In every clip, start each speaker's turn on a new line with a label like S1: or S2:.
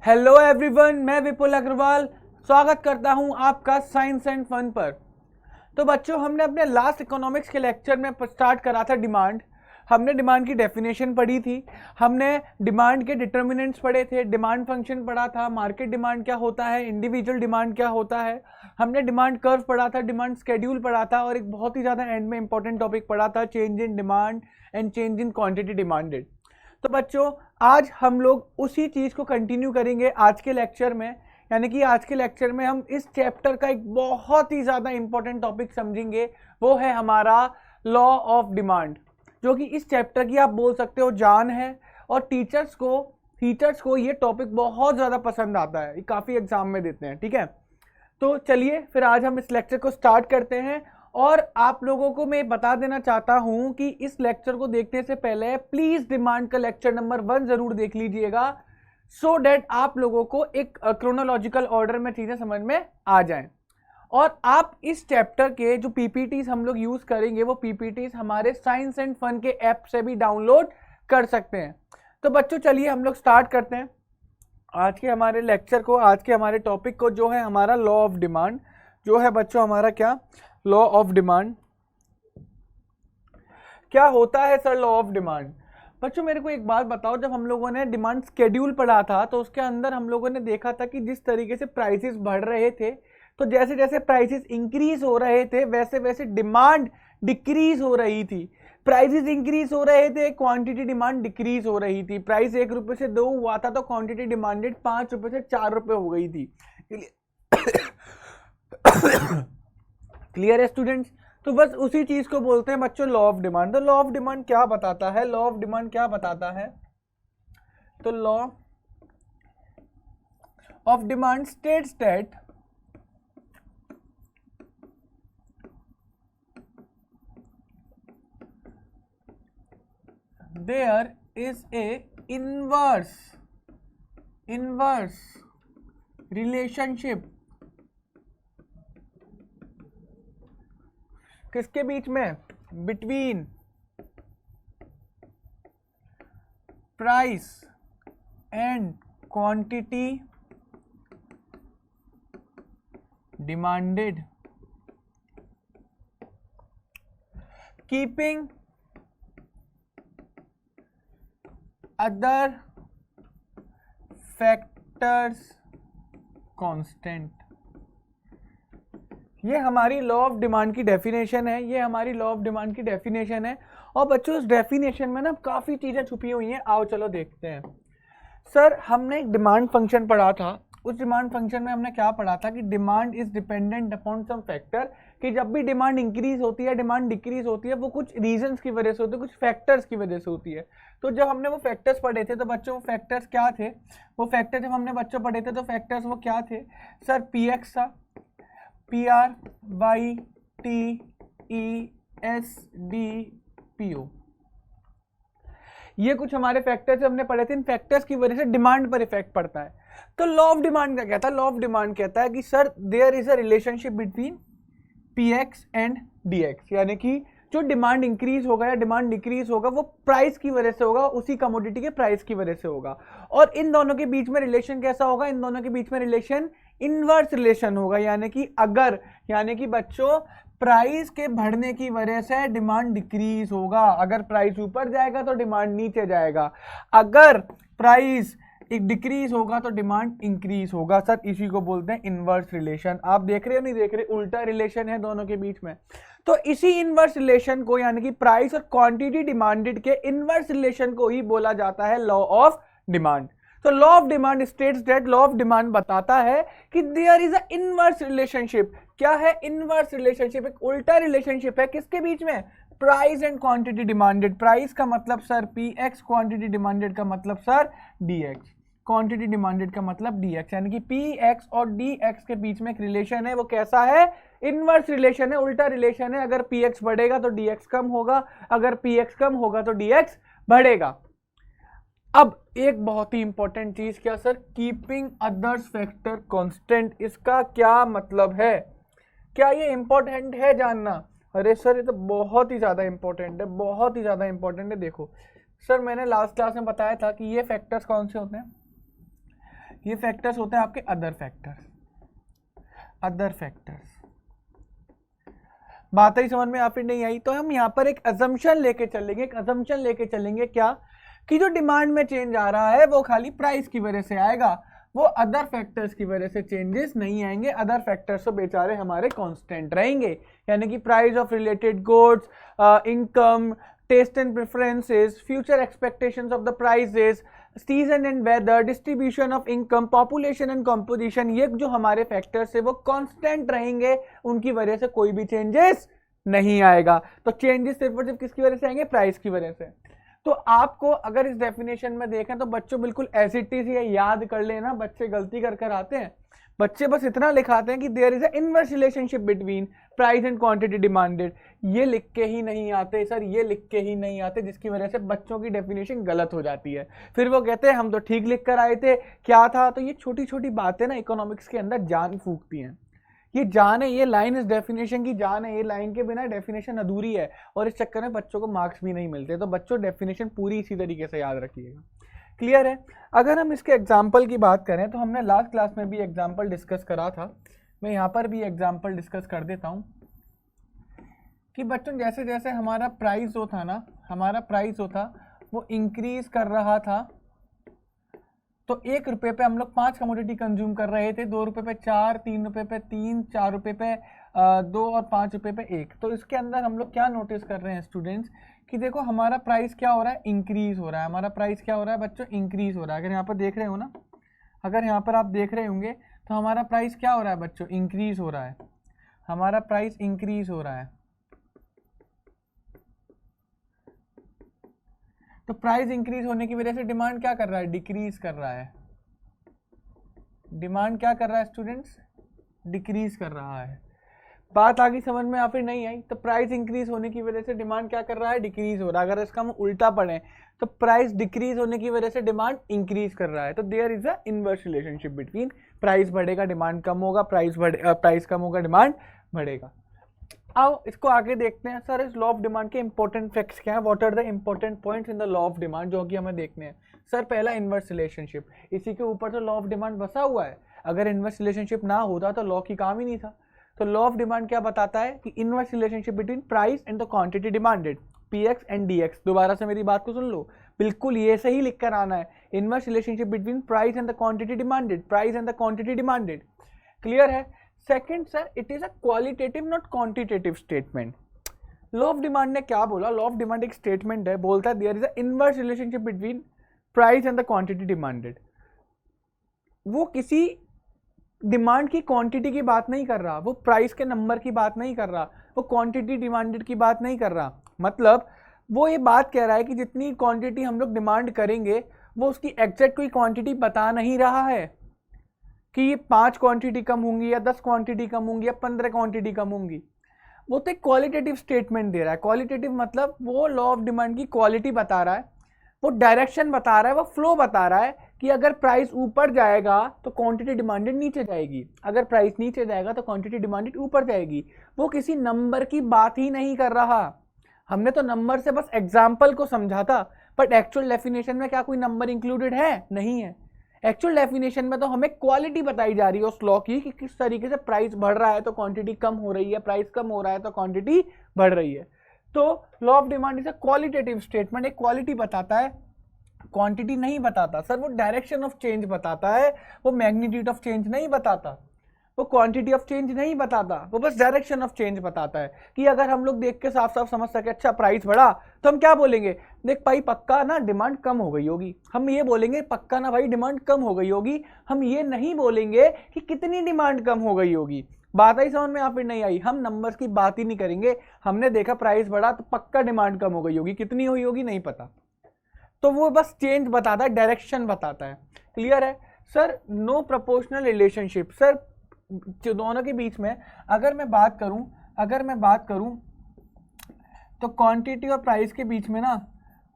S1: Hello everyone, मैं विपुल अग्रवाल स्वागत करता हूं आपका साइंस एंड फन पर। तो बच्चों, हमने अपने लास्ट इकोनॉमिक्स के लेक्चर में स्टार्ट करा था डिमांड। हमने डिमांड की डेफिनेशन पढ़ी थी, हमने डिमांड के डिटर्मिनेंट्स पढ़े थे, डिमांड फंक्शन पढ़ा था, मार्केट डिमांड क्या होता है, इंडिविजुअल डिमांड क्या होता है, हमने डिमांड कर्व पढ़ा था, डिमांड स्केड्यूल पढ़ा था और एक बहुत ही ज़्यादा एंड में इंपॉर्टेंट टॉपिक पढ़ा था, change in demand and change in quantity demanded. तो बच्चों, आज हम लोग उसी चीज़ को कंटिन्यू करेंगे आज के लेक्चर में। यानी कि आज के लेक्चर में हम इस चैप्टर का एक बहुत ही ज़्यादा इंपॉर्टेंट टॉपिक समझेंगे, वो है हमारा लॉ ऑफ डिमांड, जो कि इस चैप्टर की आप बोल सकते हो जान है। और टीचर्स को ये टॉपिक बहुत ज़्यादा पसंद आता है, काफ़ी एग्जाम में देते हैं। ठीक है, तो चलिए फिर आज हम इस लेक्चर को स्टार्ट करते हैं। और आप लोगों को मैं बता देना चाहता हूं कि इस लेक्चर को देखने से पहले प्लीज डिमांड का लेक्चर नंबर 1 जरूर देख लीजिएगा, सो डैट आप लोगों को एक क्रोनोलॉजिकल ऑर्डर में चीजें समझ में आ जाएं। और आप इस चैप्टर के जो पीपीटीज हम लोग यूज करेंगे, वो पीपीटीज हमारे साइंस एंड फन के ऐप से भी डाउनलोड कर सकते हैं। तो बच्चों, चलिए हम लोग स्टार्ट करते हैं आज के हमारे लेक्चर को, आज के हमारे टॉपिक को, जो है हमारा लॉ ऑफ डिमांड। जो है बच्चों हमारा क्या लॉ ऑफ डिमांड, क्या होता है सर लॉ ऑफ डिमांड? बच्चों मेरे को एक बात बताओ, जब हम लोगों ने डिमांड स्केड्यूल पढ़ा था तो उसके अंदर हम लोगों ने देखा था कि जिस तरीके से प्राइसेस बढ़ रहे थे, तो जैसे जैसे प्राइसेस इंक्रीज हो रहे थे वैसे वैसे डिमांड डिक्रीज हो रही थी। प्राइसेस इंक्रीज हो रहे थे, क्वांटिटी डिमांड डिक्रीज हो रही थी। प्राइस 1 रुपए से 2 हुआ था तो क्वांटिटी डिमांडेड 5 रुपए से 4 रुपए हो गई थी। क्लियर है स्टूडेंट्स? तो बस उसी चीज को बोलते हैं बच्चों लॉ ऑफ डिमांड। तो लॉ ऑफ डिमांड क्या बताता है? लॉ ऑफ डिमांड क्या बताता है? तो law of demand states that there is a inverse relationship किसके बीच में? Between price and quantity demanded, keeping other factors constant. ये हमारी लॉ ऑफ डिमांड की डेफिनेशन है, ये हमारी लॉ ऑफ डिमांड की डेफिनेशन है। और बच्चों इस डेफिनेशन में ना काफ़ी चीज़ें छुपी हुई हैं, आओ चलो देखते हैं। सर हमने एक डिमांड फंक्शन पढ़ा था, उस डिमांड फंक्शन में हमने क्या पढ़ा था कि demand is dependent upon some factor, कि जब भी डिमांड इंक्रीज होती है, डिमांड डिक्रीज होती है, वो कुछ रीजंस की वजह से होती है, कुछ फैक्टर्स की वजह से होती है। तो जब हमने वो फैक्टर्स पढ़े थे तो बच्चों वो फैक्टर्स क्या थे? वो फैक्टर जब हमने बच्चों पढ़े थे तो फैक्टर्स वो क्या थे? सर पी एक्स था, पी आर, वाई, टी, ई, एस, डी, पी ओ, ये कुछ हमारे फैक्टर्स हमने पढ़े थे। इन फैक्टर्स की वजह से डिमांड पर इफेक्ट पड़ता है। तो लॉ ऑफ डिमांड क्या कहता है? लॉ ऑफ डिमांड कहता है कि sir there is a relationship between P X and D X, यानी कि जो डिमांड इंक्रीज होगा या डिमांड डिक्रीज होगा वो प्राइस की वजह से होगा, उसी कमोडिटी के प्राइस की वजह से होगा। और इन दोनों के बीच में रिलेशन कैसा होगा? इन दोनों के बीच में रिलेशन इनवर्स रिलेशन होगा, यानी कि अगर, यानी कि बच्चों प्राइस के बढ़ने की वजह से डिमांड डिक्रीज होगा। अगर प्राइस ऊपर जाएगा तो डिमांड नीचे जाएगा, अगर प्राइस एक डिक्रीज होगा तो डिमांड इंक्रीज होगा। सर इसी को बोलते हैं इनवर्स रिलेशन। आप देख रहे हो नहीं देख रहे, उल्टा रिलेशन है दोनों के बीच में। तो इसी इनवर्स रिलेशन को, यानी कि प्राइस और क्वांटिटी डिमांडेड के इनवर्स रिलेशन को ही बोला जाता है लॉ ऑफ डिमांड। तो law of demand states that, law of demand बताता है कि there is a inverse relationship. क्या है इनवर्स रिलेशनशिप? एक उल्टा रिलेशनशिप है किसके बीच में? Price and quantity demanded. Price का मतलब sir P x, quantity demanded का मतलब sir D x, quantity demanded का मतलब डी एक्स, यानी कि पी एक्स और डी एक्स के बीच में एक रिलेशन है। वो कैसा है? इनवर्स रिलेशन है, उल्टा रिलेशन है। अगर पी एक्स बढ़ेगा तो डी एक्स कम होगा, अगर पी एक्स कम होगा तो डी एक्स बढ़ेगा। अब एक बहुत ही इंपॉर्टेंट चीज क्या sir? Keeping others factor constant. इसका क्या मतलब है? क्या ये इंपॉर्टेंट है जानना? अरे सर ये तो बहुत ही ज़्यादा इंपॉर्टेंट है, बहुत ही ज़्यादा इंपॉर्टेंट है। देखो सर मैंने लास्ट क्लास में बताया था कि ये फैक्टर्स कौन से होते हैं? ये फैक्टर्स होते हैं आपके अदर फैक्टर्स। बात ही समझ में या फिर नहीं आई? तो हम यहाँ पर एक अजम्पशन लेके चलेंगे, क्या कि जो डिमांड में चेंज आ रहा है वो खाली प्राइस की वजह से आएगा, वो अदर फैक्टर्स की वजह से चेंजेस नहीं आएंगे। अदर फैक्टर्स तो बेचारे हमारे कांस्टेंट रहेंगे, यानी कि price of related goods, income, taste and preferences, future expectations of the prices, season and weather, distribution of income, population and composition, ये जो हमारे फैक्टर्स है वो कांस्टेंट रहेंगे, उनकी वजह से कोई भी चेंजेस नहीं आएगा। तो चेंजेस सिर्फ और सिर्फ किसकी वजह से आएंगे? प्राइस की वजह से। तो आपको अगर इस डेफिनेशन में देखें तो बच्चों बिल्कुल एज इट इज ये याद कर लेना, बच्चे गलती कर आते हैं, बच्चे बस इतना लिखाते हैं कि there is a inverse relationship between price and quantity demanded, ये लिख के ही नहीं आते सर, ये लिख के ही नहीं आते, जिसकी वजह से बच्चों की डेफिनेशन गलत हो जाती है। फिर वो कहते हैं हम तो ठीक लिख कर आए थे, क्या था? तो ये छोटी छोटी बातें ना इकोनॉमिक्स के अंदर जान फूकती हैं। ये जान है, ये लाइन इस डेफिनेशन की जान है, ये लाइन के बिना डेफिनेशन अधूरी है, और इस चक्कर में बच्चों को मार्क्स भी नहीं मिलते। तो बच्चों डेफिनेशन पूरी इसी तरीके से याद रखिएगा। क्लियर है? अगर हम इसके एग्जाम्पल की बात करें तो हमने लास्ट क्लास में भी एग्जाम्पल डिस्कस करा था, मैं यहाँ पर भी एग्जाम्पल डिस्कस कर देता हूँ कि बच्चों जैसे जैसे हमारा प्राइस जो था ना, हमारा प्राइस जो था वो इंक्रीज कर रहा था, तो 1 रुपये पे हम लोग 5 कमोडिटी कंज्यूम कर रहे थे, 2 रुपये पे 4, 3 रुपये पे 3, 4 रुपये पे 2 और 5 रुपये पे 1। तो इसके अंदर हम लोग क्या नोटिस कर रहे हैं स्टूडेंट्स कि देखो हमारा प्राइस क्या हो रहा है? इंक्रीज हो रहा है। हमारा प्राइस क्या हो रहा है बच्चों? इंक्रीज हो रहा है। अगर यहाँ पर देख रहे हो ना, अगर यहाँ पर आप देख रहे होंगे तो हमारा प्राइस क्या हो रहा है बच्चों? इंक्रीज हो रहा है। हमारा प्राइस इंक्रीज हो रहा है। तो प्राइस इंक्रीज होने की वजह से डिमांड क्या कर रहा है? डिक्रीज कर रहा है। डिमांड क्या कर रहा है स्टूडेंट्स? डिक्रीज कर रहा है। बात आगे समझ में या फिर नहीं आई? तो प्राइस इंक्रीज होने की वजह से डिमांड क्या कर रहा है? डिक्रीज हो रहा है। अगर इसका हम उल्टा पढ़ें तो प्राइस डिक्रीज होने की वजह से डिमांड इंक्रीज कर रहा है। तो there is a inverse relationship between price बढ़ेगा डिमांड कम होगा, प्राइस कम होगा डिमांड बढ़ेगा। आओ इसको आगे देखते हैं। सर इस लॉ ऑफ डिमांड के इंपॉर्टेंट फैक्ट्स क्या है? What are the important points in the law of demand जो कि हमें देखने हैं। सर पहला इनवर्स रिलेशनशिप, इसी के ऊपर तो लॉ ऑफ डिमांड बसा हुआ है। अगर इनवर्स रिलेशनशिप ना होता तो लॉ की काम ही नहीं था। तो लॉ ऑफ डिमांड क्या बताता है कि inverse relationship between price and the quantity demanded, PX and DX. दोबारा से मेरी बात को सुन लो, बिल्कुल ये सही लिख कर आना है। Inverse relationship between price and the quantity demanded, price and the quantity demanded. Clear है? Second sir, it is a qualitative not quantitative statement. Law of demand ने क्या बोला? लॉ ऑफ डिमांड एक स्टेटमेंट है, बोलता है there is a inverse relationship between price and the quantity demanded. वो किसी डिमांड की क्वांटिटी की बात नहीं कर रहा, वो प्राइस के नंबर की बात नहीं कर रहा, वो क्वांटिटी डिमांडेड की बात नहीं कर रहा। मतलब वो ये बात कह रहा है कि जितनी क्वांटिटी हम लोग डिमांड करेंगे वो उसकी एग्जैक्ट कोई क्वांटिटी बता नहीं रहा है कि ये 5 क्वांटिटी कम होंगी या 10 क्वांटिटी कम होंगी या 15 क्वांटिटी कम होंगी। वो तो एक क्वालिटेटिव स्टेटमेंट दे रहा है। क्वालिटेटिव मतलब वो लॉ ऑफ डिमांड की क्वालिटी बता रहा है, वो डायरेक्शन बता रहा है, वो फ्लो बता रहा है कि अगर प्राइस ऊपर जाएगा तो क्वांटिटी डिमांडेड नीचे जाएगी, अगर प्राइस नीचे जाएगा तो क्वांटिटी डिमांडेड ऊपर जाएगी। वो किसी नंबर की बात ही नहीं कर रहा। हमने तो नंबर से बस एग्जाम्पल को समझा था, बट एक्चुअल डेफिनेशन में क्या कोई नंबर इंक्लूडेड है? नहीं है। एक्चुअल डेफिनेशन में तो हमें क्वालिटी बताई जा रही है उस लॉ की कि किस तरीके से प्राइस बढ़ रहा है तो क्वांटिटी कम हो रही है, प्राइस कम हो रहा है तो क्वांटिटी बढ़ रही है। तो law of demand is a qualitative statement, एक क्वालिटी बताता है, क्वांटिटी नहीं बताता। सर वो डायरेक्शन ऑफ चेंज बताता है, वो मैग्नीट्यूड ऑफ चेंज नहीं बताता, वो क्वांटिटी ऑफ चेंज नहीं बताता, वो बस डायरेक्शन ऑफ चेंज बताता है। कि अगर हम लोग देख के साफ साफ समझ सके अच्छा प्राइस बढ़ा तो हम क्या बोलेंगे? देख भाई पक्का ना डिमांड कम हो गई होगी, हम ये बोलेंगे पक्का ना भाई डिमांड कम हो गई होगी। हम ये नहीं बोलेंगे कि कितनी डिमांड कम हो गई होगी। बात आई समझ में या फिर नहीं आई? हम नंबर्स की बात ही नहीं करेंगे। हमने देखा प्राइस बढ़ा तो पक्का डिमांड कम हो गई होगी, कितनी हुई होगी नहीं पता। तो वो बस चेंज बताता है, डायरेक्शन बताता है। क्लियर है? Sir no proportional relationship, sir दोनों के बीच में अगर मैं बात करूं तो क्वांटिटी और प्राइस के बीच में ना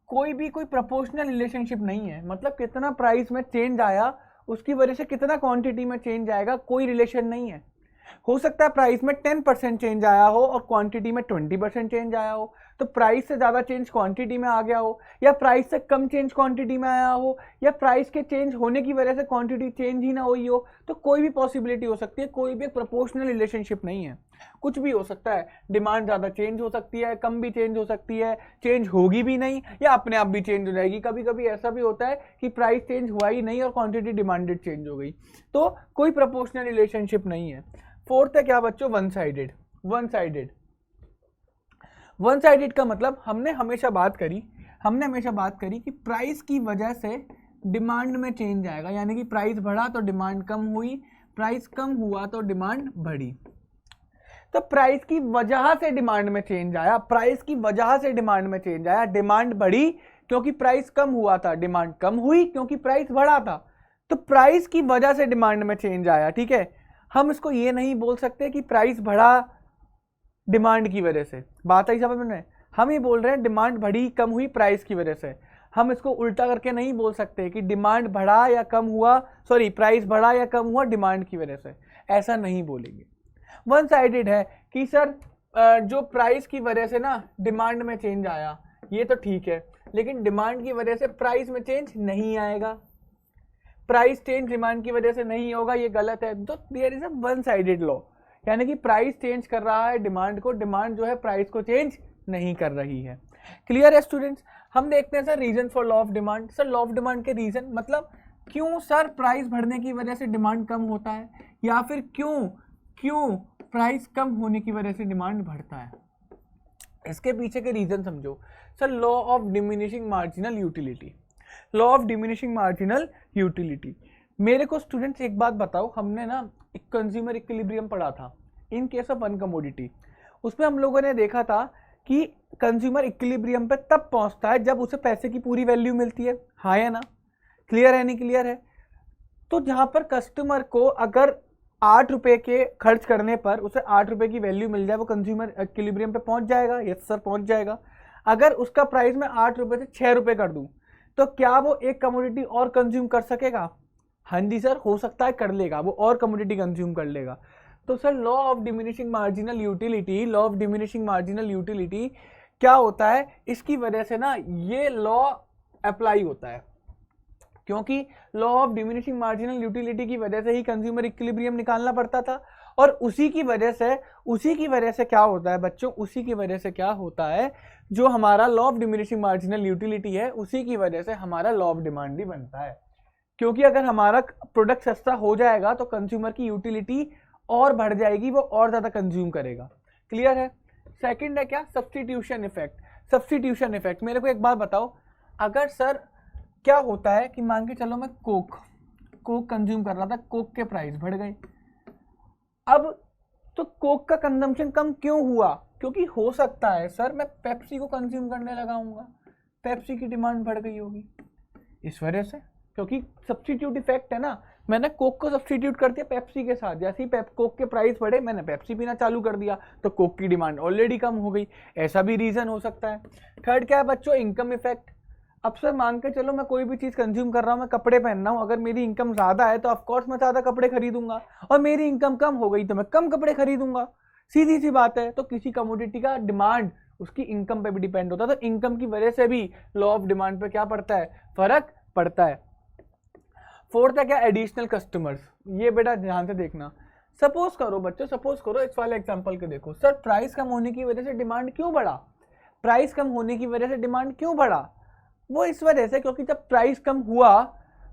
S1: कोई प्रोपोर्शनल रिलेशनशिप नहीं है। मतलब कितना प्राइस में चेंज आया उसकी वजह से कितना क्वांटिटी में चेंज आएगा, कोई रिलेशन नहीं है। हो सकता है प्राइस में 10% चेंज आया हो और क्वांटिटी में 20% चेंज आया हो। तो प्राइस से ज़्यादा चेंज क्वांटिटी में आ गया हो, या प्राइस से कम चेंज क्वांटिटी में आया हो, या प्राइस के चेंज होने की वजह से क्वांटिटी चेंज ही ना हुई हो, तो कोई भी पॉसिबिलिटी हो सकती है, कोई भी एक प्रोपोर्शनल रिलेशनशिप नहीं है, कुछ भी हो सकता है। डिमांड ज़्यादा चेंज हो सकती है, कम भी चेंज हो सकती है, चेंज होगी भी नहीं, या अपने आप भी चेंज हो जाएगी। कभी कभी ऐसा भी होता है कि प्राइस चेंज हुआ ही नहीं और क्वांटिटी डिमांडेड चेंज हो गई, तो कोई प्रोपोर्शनल रिलेशनशिप नहीं है। फोर्थ है क्या बच्चों, one sided. One sided, one sided का मतलब हमने हमेशा बात करी कि प्राइस की वजह से डिमांड में चेंज आएगा, यानी कि प्राइस बढ़ा तो डिमांड कम हुई, प्राइस कम हुआ तो डिमांड बढ़ी। तो प्राइस की वजह से डिमांड में चेंज आया, प्राइस की वजह से डिमांड में चेंज आया, डिमांड बढ़ी क्योंकि प्राइस कम हुआ था, डिमांड कम हुई क्योंकि प्राइस बढ़ा था। तो प्राइस की वजह से डिमांड में चेंज आया, ठीक है। हम इसको ये नहीं बोल सकते कि प्राइस बढ़ा डिमांड की वजह से, बात आई समझ में। हम ही बोल रहे हैं डिमांड बढ़ी कम हुई प्राइस की वजह से। हम इसको उल्टा करके नहीं बोल सकते कि डिमांड बढ़ा या कम हुआ, सॉरी प्राइस बढ़ा या कम हुआ डिमांड की वजह से, ऐसा नहीं बोलेंगे। वन साइडेड है कि सर जो प्राइस की वजह से ना डिमांड में चेंज आया, ये तो ठीक है, लेकिन डिमांड की वजह से प्राइस में चेंज नहीं आएगा, प्राइस चेंज डिमांड की वजह से नहीं होगा, ये गलत है। तो there is a one sided law, यानी कि प्राइस चेंज कर रहा है डिमांड को, डिमांड जो है प्राइस को चेंज नहीं कर रही है। क्लियर है स्टूडेंट्स। हम देखते हैं sir reason for law of demand. Sir law of demand के रीजन मतलब क्यों सर प्राइस बढ़ने की वजह से डिमांड कम होता है, या फिर क्यों प्राइस कम होने की वजह से डिमांड बढ़ता है, इसके पीछे के रीजन समझो। Sir law of diminishing marginal utility, law of diminishing marginal utility. मेरे को स्टूडेंट्स एक बात बताओ, हमने ना एक कंज्यूमर इक्विलिब्रियम पढ़ा था in case of one commodity. उसमें हम लोगों ने देखा था कि कंज्यूमर इक्विलिब्रियम पे तब पहुंचता है जब उसे पैसे की पूरी वैल्यू मिलती है, हाँ या ना। क्लियर है नहीं क्लियर है। तो जहां पर कस्टमर को अगर 8 रुपए के खर्च करने पर उसे 8 रुपए की वैल्यू मिल जाए, वो कंज्यूमर इक्विलिब्रियम पे पहुंच जाएगा, यस सर पहुंच जाएगा। अगर उसका प्राइस मैं 8 रुपए से 6 रुपए कर दूं, तो क्या वो एक कमोडिटी और कंज्यूम कर सकेगा? हाँ जी सर, हो सकता है कर लेगा, वो और कमोडिटी कंज्यूम कर लेगा। तो sir law of diminishing marginal utility, law of diminishing marginal utility क्या होता है, इसकी वजह से ना ये लॉ अप्लाई होता है, क्योंकि law of diminishing marginal utility की वजह से ही कंज्यूमर इक्विलिब्रियम निकालना पड़ता था। और उसी की वजह से क्या होता है बच्चों, उसी की वजह से क्या होता है, जो हमारा law of diminishing marginal utility है, उसी की वजह से हमारा लॉ ऑफ डिमांड भी बनता है। क्योंकि अगर हमारा प्रोडक्ट सस्ता हो जाएगा तो कंज्यूमर की यूटिलिटी और बढ़ जाएगी, वो और ज़्यादा कंज्यूम करेगा। क्लियर है। सेकंड है क्या, सब्स्टिट्यूशन इफेक्ट। सब्स्टिट्यूशन इफेक्ट, मेरे को एक बात बताओ, अगर सर क्या होता है कि मान के चलो मैं कोक कंज्यूम कर रहा था, कोक के प्राइस बढ़ गए, अब तो कोक का कंजम्पशन कम क्यों हुआ? क्योंकि हो सकता है सर मैं पेप्सी को कंज्यूम करने लगाऊंगा, पेप्सी की डिमांड बढ़ गई होगी इस वजह से, क्योंकि सब्स्टिट्यूट इफेक्ट है ना। मैंने कोक को सब्स्टिट्यूट कर दिया पेप्सी के साथ, जैसे ही कोक के प्राइस बढ़े मैंने पेप्सी पीना चालू कर दिया, तो कोक की डिमांड ऑलरेडी कम हो गई, ऐसा भी रीजन हो सकता है। थर्ड क्या है बच्चों, इनकम इफेक्ट। अब सर मान के चलो मैं कोई भी चीज़ कंज्यूम कर रहा हूँ, मैं कपड़े पहन रहा हूँ, अगर मेरी इनकम ज़्यादा है तो ऑफकोर्स मैं ज़्यादा कपड़े खरीदूंगा, और मेरी इनकम कम हो गई तो मैं कम कपड़े खरीदूंगा, सीधी सी बात है। तो किसी कमोडिटी का डिमांड उसकी इनकम पे भी डिपेंड होता है, तो इनकम की वजह से भी लॉ ऑफ डिमांड पे क्या पड़ता है, फर्क पड़ता है। फोर्थ है क्या, एडिशनल कस्टमर्स। ये बेटा ध्यान से देखना, सपोज करो बच्चों, सपोज करो इस वाले एग्जांपल के देखो, सर प्राइस कम होने की वजह से डिमांड क्यों बढ़ा, प्राइस कम होने की वजह से डिमांड क्यों बढ़ा? वो इस वजह से क्योंकि जब प्राइस कम हुआ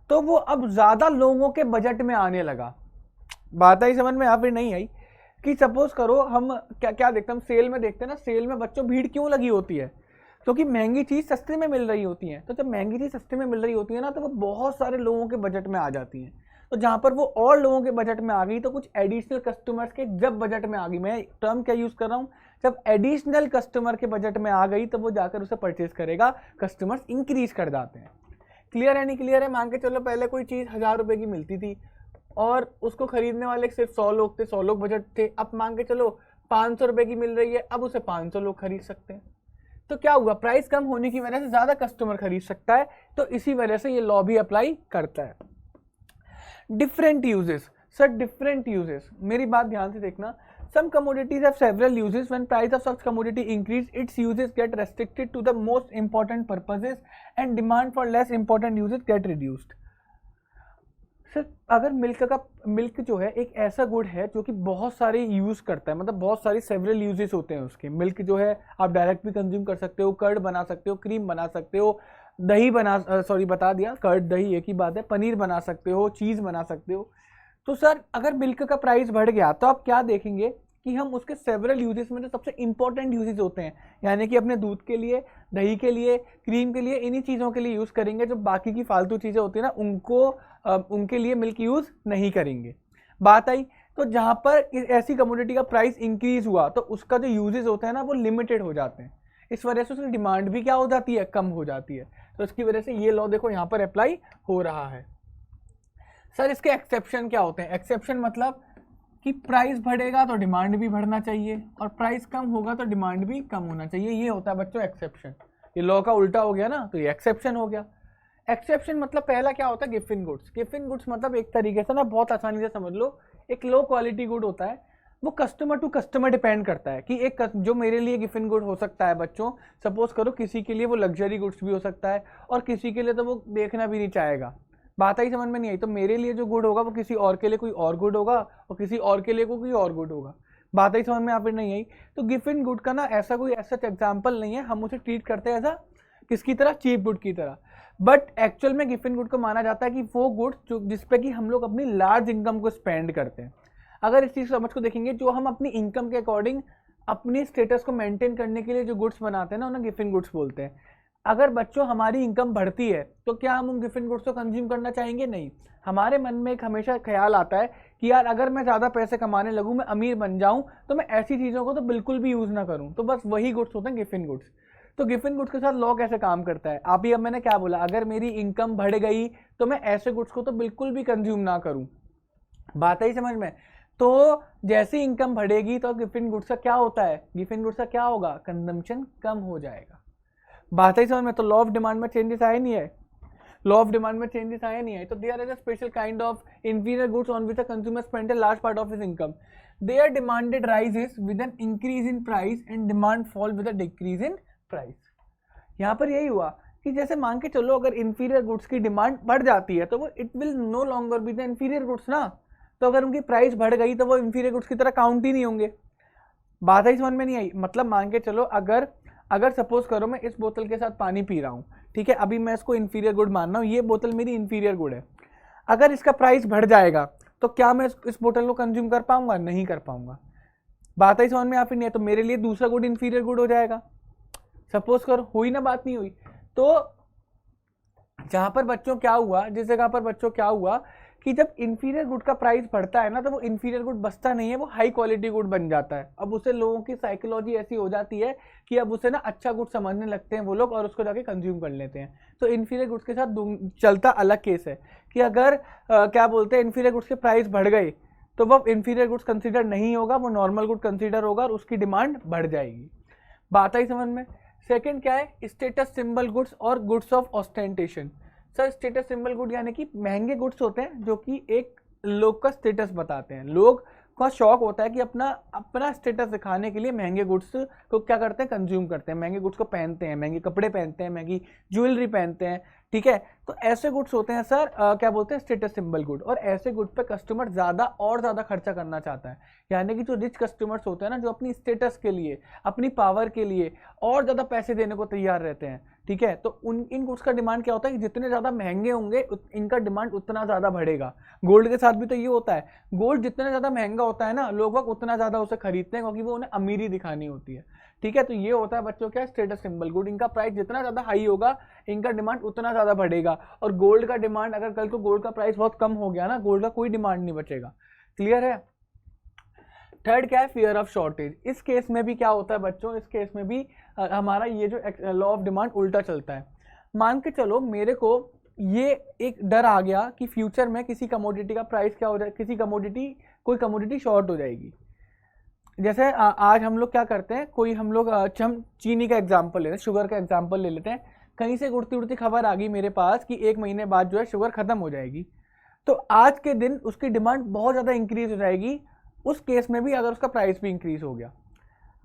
S1: तो वो अब ज्यादा लोगों के बजट में आने लगा। बात आई समझ में, या फिर नहीं आई? कि सपोज करो हम क्या देखते हैं, हम सेल में देखते हैं ना, सेल में बच्चों भीड़ क्यों लगी होती है, क्योंकि महंगी चीज सस्ते में मिल रही होती है। तो जब महंगी चीज सस्ते में मिल रही होती है ना, तो वो बहुत सारे लोगों के बजट में आ जाती है। तो जहां पर वो और लोगों के बजट में आ गई, तो कुछ एडिशनल कस्टमर्स के जब बजट में आ गई, मैं टर्म क्या यूज कर रहा हूँ, जब एडिशनल कस्टमर के बजट में आ गई तो वो जाकर उसे परचेज करेगा, कस्टमर्स इंक्रीज कर जाते हैं। क्लियर है नहीं क्लियर है? मान के चलो पहले कोई चीज 1000 रुपए की मिलती थी और उसको खरीदने वाले सिर्फ 100 लोग थे, 100 लोग बजट थे। अब मान के चलो 500 रुपए की मिल रही है, अब उसे 500 लोग खरीद सकते हैं। तो क्या हुआ, प्राइस कम होने की वजह से ज्यादा कस्टमर खरीद सकता है, तो इसी वजह से ये लॉ भी अप्लाई करता है। Different uses. Sir different uses, मेरी बात ध्यान से देखना। Some commodities have several uses. When price of such commodity increase, its uses get restricted to the most important purposes and demand for less important uses get reduced. Sir अगर milk जो है एक ऐसा गुड है जो कि बहुत सारे यूज़ करता है, मतलब बहुत सारी सेवरल यूजेस होते हैं उसके। मिल्क जो है आप डायरेक्ट भी कंज्यूम कर सकते हो, कर्ड बना सकते हो, क्रीम बना सकते हो, दही बता दिया, कर्ड दही एक ही बात है, पनीर बना सकते हो, चीज़ बना सकते हो। तो सर अगर मिल्क का प्राइस बढ़ गया तो आप क्या देखेंगे कि हम उसके सेवरल यूजेस में जो सबसे इंपॉर्टेंट यूजेस होते हैं, यानी कि अपने दूध के लिए, दही के लिए, क्रीम के लिए, इन्हीं चीज़ों के लिए यूज़ करेंगे। जो बाकी की फालतू चीज़ें होती है ना उनके लिए मिल्क यूज़ नहीं करेंगे। बात आई तो जहाँ पर ऐसी कमोडिटी का प्राइस इंक्रीज हुआ तो उसका जो यूजेस होता है ना वो लिमिटेड हो जाते हैं, इस वजह से उसकी डिमांड भी क्या हो जाती है, कम हो जाती है। तो इसकी वजह से ये लॉ देखो यहाँ पर अप्लाई हो रहा है। सर इसके एक्सेप्शन क्या होते हैं? एक्सेप्शन मतलब कि प्राइस बढ़ेगा तो डिमांड भी बढ़ना चाहिए और प्राइस कम होगा तो डिमांड भी कम होना चाहिए, ये होता है बच्चों एक्सेप्शन। ये लॉ का उल्टा हो गया ना, तो ये एक्सेप्शन हो गया। एक्सेप्शन मतलब पहला क्या होता है, gift in goods. Gift in goods मतलब एक तरीके से ना बहुत आसानी से समझ लो, एक लो क्वालिटी गुड होता है, वो कस्टमर टू कस्टमर डिपेंड करता है कि एक जो मेरे लिए गिफ्ट इन गुड हो सकता है बच्चों, सपोज करो किसी के लिए वो लग्जरी गुड्स भी हो सकता है और किसी के लिए तो वो देखना भी नहीं चाहेगा। बात आई समझ में नहीं आई? तो मेरे लिए जो गुड होगा वो किसी और के लिए कोई और गुड होगा और किसी और के लिए कोई और गुड होगा। बात आई समझ में? यहाँ पर नहीं आई? तो गिफ्ट इन गुड का ना ऐसा कोई ऐसा एग्जाम्पल नहीं है, हम उसे ट्रीट करते हैं ऐसा किसकी तरह, चीप गुड की तरह। बट एक्चुअल में गिफ्ट इन गुड को माना जाता है कि वो गुड जो जिसपे कि हम लोग अपनी लार्ज इनकम को स्पेंड करते हैं। अगर इस चीज़ समझ को देखेंगे, जो हम अपनी इनकम के अकॉर्डिंग अपनी स्टेटस को मेंटेन करने के लिए जो गुड्स बनाते हैं ना, उन्हें गिफ्ट इन गुड्स बोलते हैं। अगर बच्चों हमारी इनकम बढ़ती है तो क्या हम उन गिफ्ट इन गुड्स को कंज्यूम करना चाहेंगे? नहीं। हमारे मन में एक हमेशा ख्याल आता है कि यार अगर मैं ज़्यादा पैसे कमाने लगूँ, मैं अमीर बन जाऊँ, तो मैं ऐसी चीज़ों को तो बिल्कुल भी यूज़ ना करूँ। तो बस वही गुड्स होते हैं गिफ्ट इन गुड्स। तो गिफ्ट इन गुड्स के साथ लॉ कैसे काम करता है? अब मैंने क्या बोला, अगर मेरी इनकम बढ़ गई तो मैं ऐसे गुड्स को तो बिल्कुल भी कंज्यूम ना करूं। बात आई समझ में? तो जैसी इनकम बढ़ेगी तो गिफ्ट इन गुड्स का क्या होता है, गिफ्ट इन गुड्स का क्या होगा, कंजम्पशन कम हो जाएगा। बात आई समझ में? तो लॉ ऑफ डिमांड में चेंजेस आए नहीं है? लॉ ऑफ डिमांड में चेंजेस आए नहीं है। तो there is a special kind of inferior goods on which a consumer spent a large part of his income. Their demanded rises with an increase in price and demand fall with a decrease in price. यहाँ पर यही हुआ कि जैसे मान के चलो अगर इंफीरियर गुड्स की डिमांड बढ़ जाती है तो वो it will no longer be the inferior goods ना, तो अगर उनकी प्राइस बढ़ गई तो वो इंफीरियर गुड्स की तरह काउंट ही नहीं होंगे। बात ही समझ में नहीं आई? मतलब मान के चलो अगर सपोज करो मैं इस बोतल के साथ पानी पी रहा हूँ, ठीक है, अभी मैं इसको इंफीरियर गुड मान रहा हूँ, ये बोतल मेरी इंफीरियर गुड है। अगर इसका प्राइस बढ़ जाएगा तो क्या मैं इस बोतल को कंज्यूम कर पाऊंगा? नहीं कर पाऊंगा। बात ही समझ में या फिर नहीं है? तो मेरे लिए दूसरा गुड इंफीरियर गुड हो जाएगा। सपोज करो हुई ना, बात नहीं हुई? तो जहां पर बच्चों क्या हुआ, जिस जगह पर बच्चों क्या हुआ कि जब इंफीरियर गुड का प्राइस बढ़ता है ना तो वो इंफीरियर गुड बचता नहीं है, वो हाई क्वालिटी गुड बन जाता है। अब उसे लोगों की साइकोलॉजी ऐसी हो जाती है कि अब उसे ना अच्छा गुड समझने लगते हैं वो लोग और उसको जाके कंज्यूम कर लेते हैं। तो इंफीरियर गुड्स के साथ चलता अलग केस है कि अगर क्या बोलते हैं इंफीरियर गुड्स के प्राइस बढ़ गए तो वो इंफीरियर गुड्स कंसिडर नहीं होगा, वो नॉर्मल गुड कंसिडर होगा और उसकी डिमांड बढ़ जाएगी। बात आई समझ में? सेकंड क्या है, स्टेटस सिंबल गुड्स और goods of ostentation. Sir status symbol good यानी कि महंगे गुड्स होते हैं जो कि एक लोग का स्टेटस बताते हैं। लोग का शौक होता है कि अपना स्टेटस दिखाने के लिए महंगे गुड्स को क्या करते हैं, कंज्यूम करते हैं, महंगे गुड्स को पहनते हैं, महंगे कपड़े पहनते हैं, महंगी ज्वेलरी पहनते हैं, ठीक है। तो ऐसे गुड्स होते हैं सर क्या बोलते हैं, स्टेटस सिंबल गुड। और ऐसे गुड पे कस्टमर ज़्यादा खर्चा करना चाहता है, यानी कि जो रिच कस्टमर्स होते हैं ना, जो अपनी स्टेटस के लिए, अपनी पावर के लिए और ज़्यादा पैसे देने को तैयार रहते हैं, ठीक है। तो इन गुड्स का डिमांड क्या होता है कि जितने ज़्यादा महंगे होंगे इनका डिमांड उतना ज़्यादा बढ़ेगा। गोल्ड के साथ भी तो ये होता है, गोल्ड जितना ज़्यादा महंगा होता है ना, लोग उतना ज़्यादा उसे खरीदते हैं क्योंकि वो उन्हें अमीरी दिखानी होती है, ठीक है। तो ये होता है बच्चों क्या, स्टेटस सिंबल गुड। इनका प्राइस जितना ज़्यादा हाई होगा इनका डिमांड उतना ज़्यादा बढ़ेगा। और गोल्ड का डिमांड, अगर कल को गोल्ड का प्राइस बहुत कम हो गया ना, गोल्ड का कोई डिमांड नहीं बचेगा। क्लियर है? थर्ड क्या है, फियर ऑफ शॉर्टेज। इस केस में भी क्या होता है बच्चों, इस केस में भी हमारा ये जो लॉ ऑफ डिमांड उल्टा चलता है। मान के चलो मेरे को ये एक डर आ गया कि फ्यूचर में किसी कमोडिटी का प्राइस क्या हो जाए, कोई कमोडिटी शॉर्ट हो जाएगी। जैसे आज हम लोग क्या करते हैं, हम चीनी का एग्जाम्पल ले लेते हैं, शुगर का एग्जाम्पल ले लेते हैं। कहीं से उड़ती उड़ती खबर आ गई मेरे पास कि 1 महीने बाद जो है शुगर खत्म हो जाएगी। तो आज के दिन उसकी डिमांड बहुत ज़्यादा इंक्रीज हो जाएगी उस केस में भी अगर उसका प्राइस भी इंक्रीज हो गया,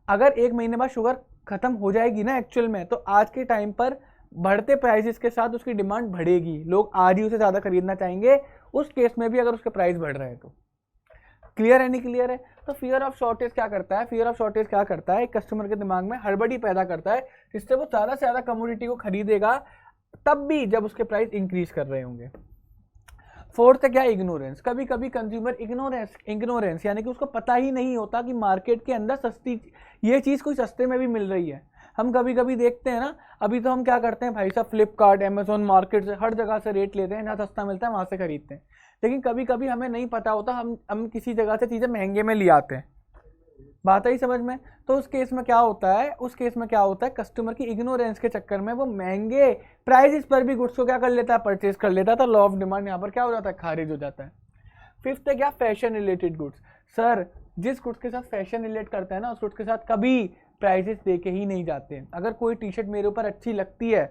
S1: अगर 1 महीने बाद शुगर खत्म हो जाएगी ना एक्चुअल में, तो आज के टाइम पर बढ़ते प्राइसेस के साथ उसकी डिमांड बढ़ेगी, लोग आज ही उसे ज़्यादा खरीदना चाहेंगे उस केस में भी अगर उसके प्राइस बढ़ रहे हैं तो। क्लियर है नहीं क्लियर है? तो फियर ऑफ शॉर्टेज क्या करता है, फियर ऑफ शॉर्टेज क्या करता है, एक कस्टमर के दिमाग में हड़बड़ी पैदा करता है, जिससे वो ज़्यादा से ज़्यादा कमोडिटी को खरीदेगा, तब भी जब उसके प्राइस इंक्रीज कर रहे होंगे। फोर्थ है क्या, इग्नोरेंस। कभी कभी कंज्यूमर इग्नोरेंस यानी कि उसको पता ही नहीं होता कि मार्केट के अंदर सस्ती ये चीज़ कोई सस्ते में भी मिल रही है। हम कभी कभी देखते हैं ना, अभी तो हम क्या करते हैं भाई साहब, फ्लिपकार्ट, अमेजोन, मार्केट से हर जगह से रेट लेते हैं, जहाँ सस्ता मिलता है वहाँ से खरीदते हैं। लेकिन कभी कभी हमें नहीं पता होता, हम किसी जगह से चीज़ें महंगे में ले आते हैं। बात आई समझ में? तो उस केस में क्या होता है, कस्टमर की इग्नोरेंस के चक्कर में वो महंगे प्राइसेस पर भी गुड्स को क्या कर लेता है, परचेज कर लेता है। तो लॉ ऑफ डिमांड यहाँ पर क्या हो जाता है, खारिज हो जाता है। फिफ्थ है क्या, फैशन रिलेटेड गुड्स। सर जिस गुड्स के साथ फैशन रिलेट करता है ना, उस गुड्स के साथ कभी प्राइसेस दे के ही नहीं जाते हैं। अगर कोई टी शर्ट मेरे ऊपर अच्छी लगती है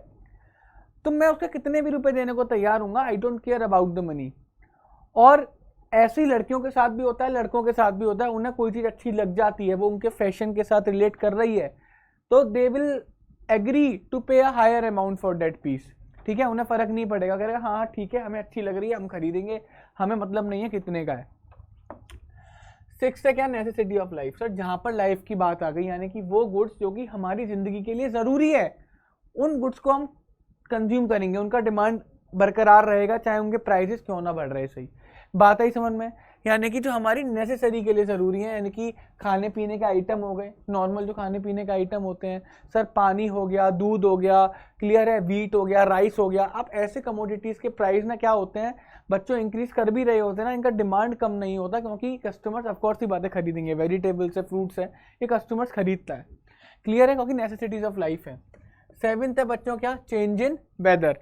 S1: तो मैं उसके कितने भी रुपए देने को तैयार हूँ, I don't care about the money. और ऐसी लड़कियों के साथ भी होता है, लड़कों के साथ भी होता है, उन्हें कोई चीज़ अच्छी लग जाती है, वो उनके फैशन के साथ रिलेट कर रही है, तो they will agree to pay a higher amount for that piece. ठीक है, उन्हें फर्क नहीं पड़ेगा, कहेगा हाँ ठीक है हमें अच्छी लग रही है हम खरीदेंगे, हमें मतलब नहीं है कितने का है। सिक्स है क्या, नेसेसिटी ऑफ लाइफ। सर जहाँ पर लाइफ की बात आ गई, यानी कि वो गुड्स जो कि हमारी जिंदगी के लिए ज़रूरी है, उन गुड्स को हम कंज्यूम करेंगे, उनका डिमांड बरकरार रहेगा, चाहे उनके प्राइसेस क्यों ना बढ़ रहे। सही बात आई समझ में? यानी कि जो हमारी नेसेसरी के लिए ज़रूरी है, यानी कि खाने पीने के आइटम हो गए, नॉर्मल जो खाने पीने के आइटम होते हैं, सर पानी हो गया, दूध हो गया, क्लियर है, व्हीट हो गया, राइस हो गया। अब ऐसे कमोडिटीज़ के प्राइस ना क्या होते हैं, बच्चों इंक्रीज कर भी रहे होते हैं ना, इनका डिमांड कम नहीं होता, क्योंकि कस्टमर्स ऑफकोर्स ही बातें खरीदेंगे, वेजिटेबल्स है, फ्रूट्स है, ये कस्टमर्स खरीदता है। क्लियर है, क्योंकि नेसेसिटीज ऑफ लाइफ है। सेवेंथ है बच्चों क्या, चेंज इन वेदर।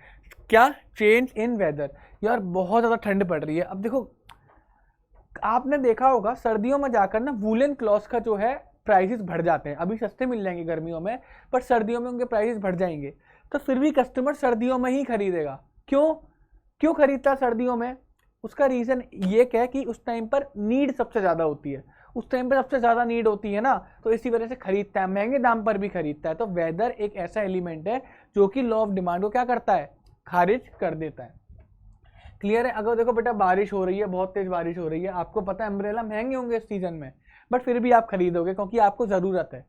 S1: क्या, चेंज इन वेदर। यार बहुत ज़्यादा ठंड पड़ रही है। अब देखो आपने देखा होगा सर्दियों में जाकर ना वूलन क्लॉथ्स का जो है प्राइसेस बढ़ जाते हैं, अभी सस्ते मिल जाएंगे गर्मियों में, पर सर्दियों में उनके प्राइसेस बढ़ जाएंगे, तो फिर भी कस्टमर सर्दियों में ही खरीदेगा। क्यों खरीदता सर्दियों में? उसका रीज़न ये क्या है कि उस टाइम पर नीड सबसे ज़्यादा होती है, उस टाइम पर सबसे ज़्यादा नीड होती है ना, तो इसी वजह से खरीदता है, महंगे दाम पर भी खरीदता है। तो वेदर एक ऐसा एलिमेंट है जो कि लॉ ऑफ डिमांड को क्या करता है, खारिज कर देता है। क्लियर है? अगर देखो बेटा बारिश हो रही है, बहुत तेज बारिश हो रही है, आपको पता है अम्ब्रेला महंगे होंगे इस सीजन में, बट फिर भी आप खरीदोगे क्योंकि आपको ज़रूरत है।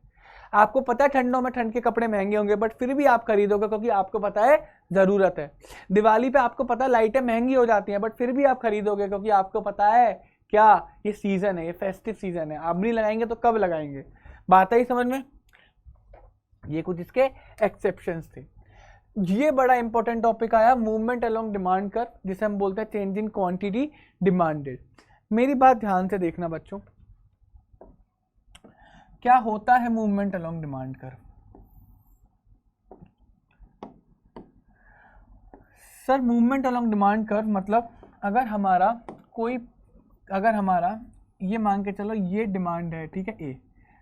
S1: आपको पता है ठंडों में ठंड के कपड़े महंगे होंगे, बट फिर भी आप खरीदोगे क्योंकि आपको पता है ज़रूरत है। दिवाली पे आपको पता है लाइटें महंगी हो जाती हैं, बट फिर भी आप खरीदोगे क्योंकि आपको पता है क्या, ये सीज़न है, ये फेस्टिव सीज़न है, आप नहीं लगाएंगे तो कब लगाएंगे। बात आई समझ में? ये कुछ इसके एक्सेप्शंस थे। ये बड़ा इंपॉर्टेंट टॉपिक आया, मूवमेंट अलोंग डिमांड कर्व, जिसे हम बोलते हैं चेंज इन क्वांटिटी डिमांडेड। मेरी बात ध्यान से देखना बच्चों, क्या होता है movement along demand curve? Sir movement along demand curve मतलब अगर हमारा ये मान के चलो ये डिमांड है, ठीक है, ए,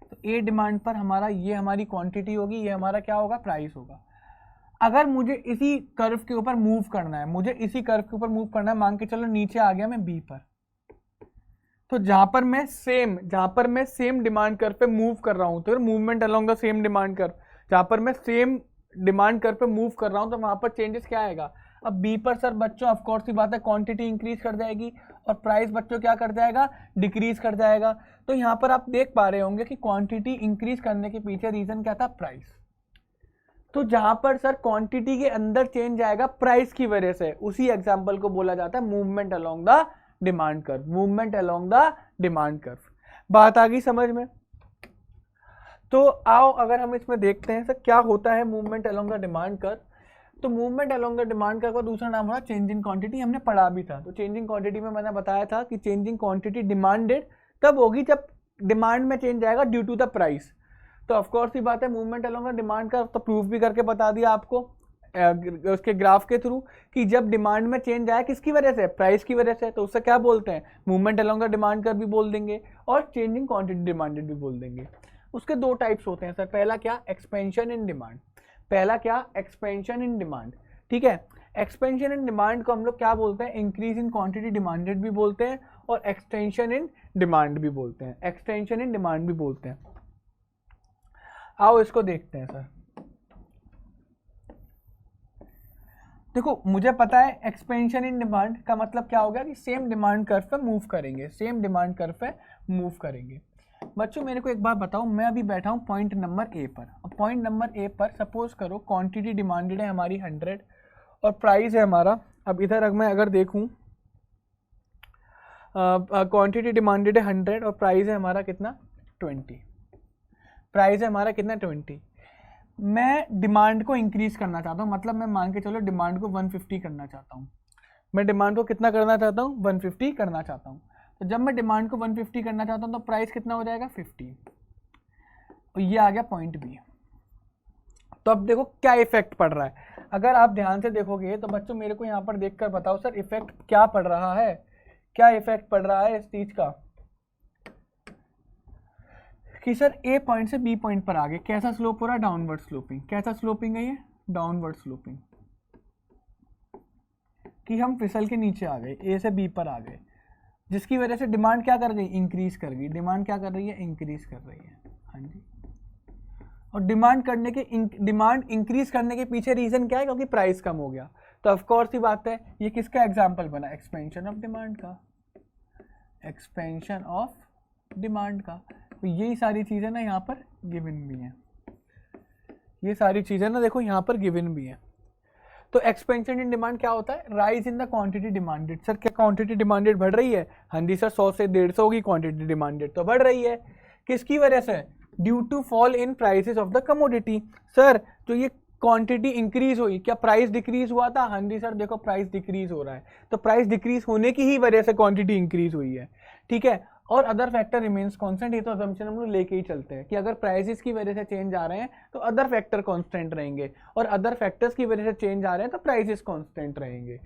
S1: तो ए डिमांड पर हमारा ये हमारी क्वांटिटी होगी, ये हमारा क्या होगा, प्राइस होगा। अगर मुझे इसी कर्व के ऊपर मूव करना है, मान के चलो नीचे आ गया मैं बी पर, तो जहां पर मैं सेम डिमांड कर्व पे मूव कर रहा हूं, तो movement along the same demand curve, जहां पर मैं सेम डिमांड कर्व पे मूव कर रहा हूं, तो वहां पर चेंजेस क्या आएगा। अब बी पर सर बच्चों ऑफ कोर्स की बात है, क्वांटिटी इंक्रीज कर जाएगी और प्राइस बच्चों क्या कर जाएगा, डिक्रीज कर जाएगा। तो यहाँ पर आप देख पा रहे होंगे कि क्वांटिटी इंक्रीज करने के पीछे रीजन क्या था, प्राइस। तो जहां पर सर क्वांटिटी के अंदर चेंज आएगा प्राइस की वजह से, उसी एग्जांपल को बोला जाता है movement along the demand curve, movement along the demand curve. बात आ गई समझ में? तो आओ अगर हम इसमें देखते हैं सर क्या होता है movement along the demand curve. तो movement along the demand curve का दूसरा नाम हुआ चेंजिंग क्वांटिटी, हमने पढ़ा भी था। तो चेंजिंग क्वांटिटी में मैंने बताया था कि चेंजिंग क्वांटिटी डिमांडेड तब होगी जब डिमांड में चेंज आएगा ड्यू टू द प्राइस। तो ऑफकोर्स ही बात है movement along the demand curve तो प्रूफ भी करके बता दिया आपको उसके ग्राफ के थ्रू कि जब डिमांड में चेंज आया किसकी वजह से, प्राइस की वजह से, तो उससे क्या बोलते हैं, movement along the demand curve भी बोल देंगे और चेंजिंग क्वांटिटी डिमांडेड भी बोल देंगे। उसके दो टाइप्स होते हैं सर, पहला क्या, expansion in demand, expansion in demand, ठीक है। एक्सपेंशन इन डिमांड को हम लोग क्या बोलते हैं, इंक्रीज इन क्वांटिटी डिमांडेड भी बोलते हैं और एक्सटेंशन इन डिमांड भी बोलते हैं, एक्सटेंशन इन डिमांड भी बोलते हैं। आओ इसको देखते हैं सर। देखो मुझे पता है एक्सपेंशन इन डिमांड का मतलब क्या हो गया कि सेम डिमांड कर्व पे मूव करेंगे, सेम डिमांड कर्व पे मूव करेंगे। बच्चों मेरे को एक बात बताओ, मैं अभी बैठा हूँ पॉइंट नंबर ए पर। अब पॉइंट नंबर ए पर सपोज करो क्वांटिटी डिमांडेड है हमारी 100 और प्राइस है हमारा, अब इधर मैं अगर देखूँ क्वांटिटी डिमांडेड है 100 और प्राइस है हमारा कितना 20, प्राइस है हमारा कितना 20। मैं डिमांड को इंक्रीज करना चाहता हूँ, मतलब मैं मान के चलो डिमांड को 150 करना चाहता हूँ। मैं डिमांड को कितना करना चाहता हूँ 150 करना चाहता हूँ। तो जब मैं डिमांड को 150 करना चाहता हूँ तो प्राइस कितना हो जाएगा 50 और ये आ गया पॉइंट बी। तो अब देखो क्या इफेक्ट पड़ रहा है, अगर आप ध्यान से देखोगे तो बच्चों मेरे को यहाँ पर देखकर बताओ सर इफेक्ट क्या पड़ रहा है, क्या इफेक्ट पड़ रहा है इस चीज का कि सर ए पॉइंट से बी पॉइंट पर आगे कैसा स्लोप हो रहा है, डाउनवर्ड स्लोपिंग। कैसा स्लोपिंग है ये, डाउनवर्ड स्लोपिंग, कि हम फिसल के नीचे आ गए, ए से बी पर आ गए, जिसकी वजह से डिमांड क्या कर गई, इंक्रीज कर गई। डिमांड क्या कर रही है, इंक्रीज कर रही है। हाँ जी, और डिमांड इंक्रीज करने के पीछे रीजन क्या है, क्योंकि प्राइस कम हो गया। तो ऑफ कोर्स ही बात है ये किसका एग्जांपल बना, एक्सपेंशन ऑफ डिमांड का, एक्सपेंशन ऑफ डिमांड का। तो यही सारी चीजें ना यहाँ पर गिवन भी हैं, ये सारी चीजें ना देखो यहाँ पर गिवन भी हैं। तो एक्सपेंशन इन डिमांड क्या होता है, rise in the quantity demanded. Sir क्या क्वांटिटी डिमांडेड बढ़ रही है, हाँ जी सर 100 से 150 होगी क्वांटिटी डिमांडेड, तो बढ़ रही है। किसकी वजह से, due to fall in prices of the commodity. Sir तो ये क्वांटिटी इंक्रीज हुई, क्या प्राइस डिक्रीज हुआ था, हाँ जी सर देखो प्राइस डिक्रीज हो रहा है। तो प्राइस डिक्रीज होने की ही वजह से क्वांटिटी इंक्रीज हुई है, ठीक है। और अदर फैक्टर रिमेन्स कांस्टेंट, ये तो असम्पशन हम लोग लेके ही चलते हैं कि अगर प्राइसेस की वजह से चेंज आ रहे हैं तो अदर फैक्टर कांस्टेंट रहेंगे, और अदर फैक्टर्स की वजह से चेंज आ रहे हैं तो प्राइसेस कांस्टेंट रहेंगे।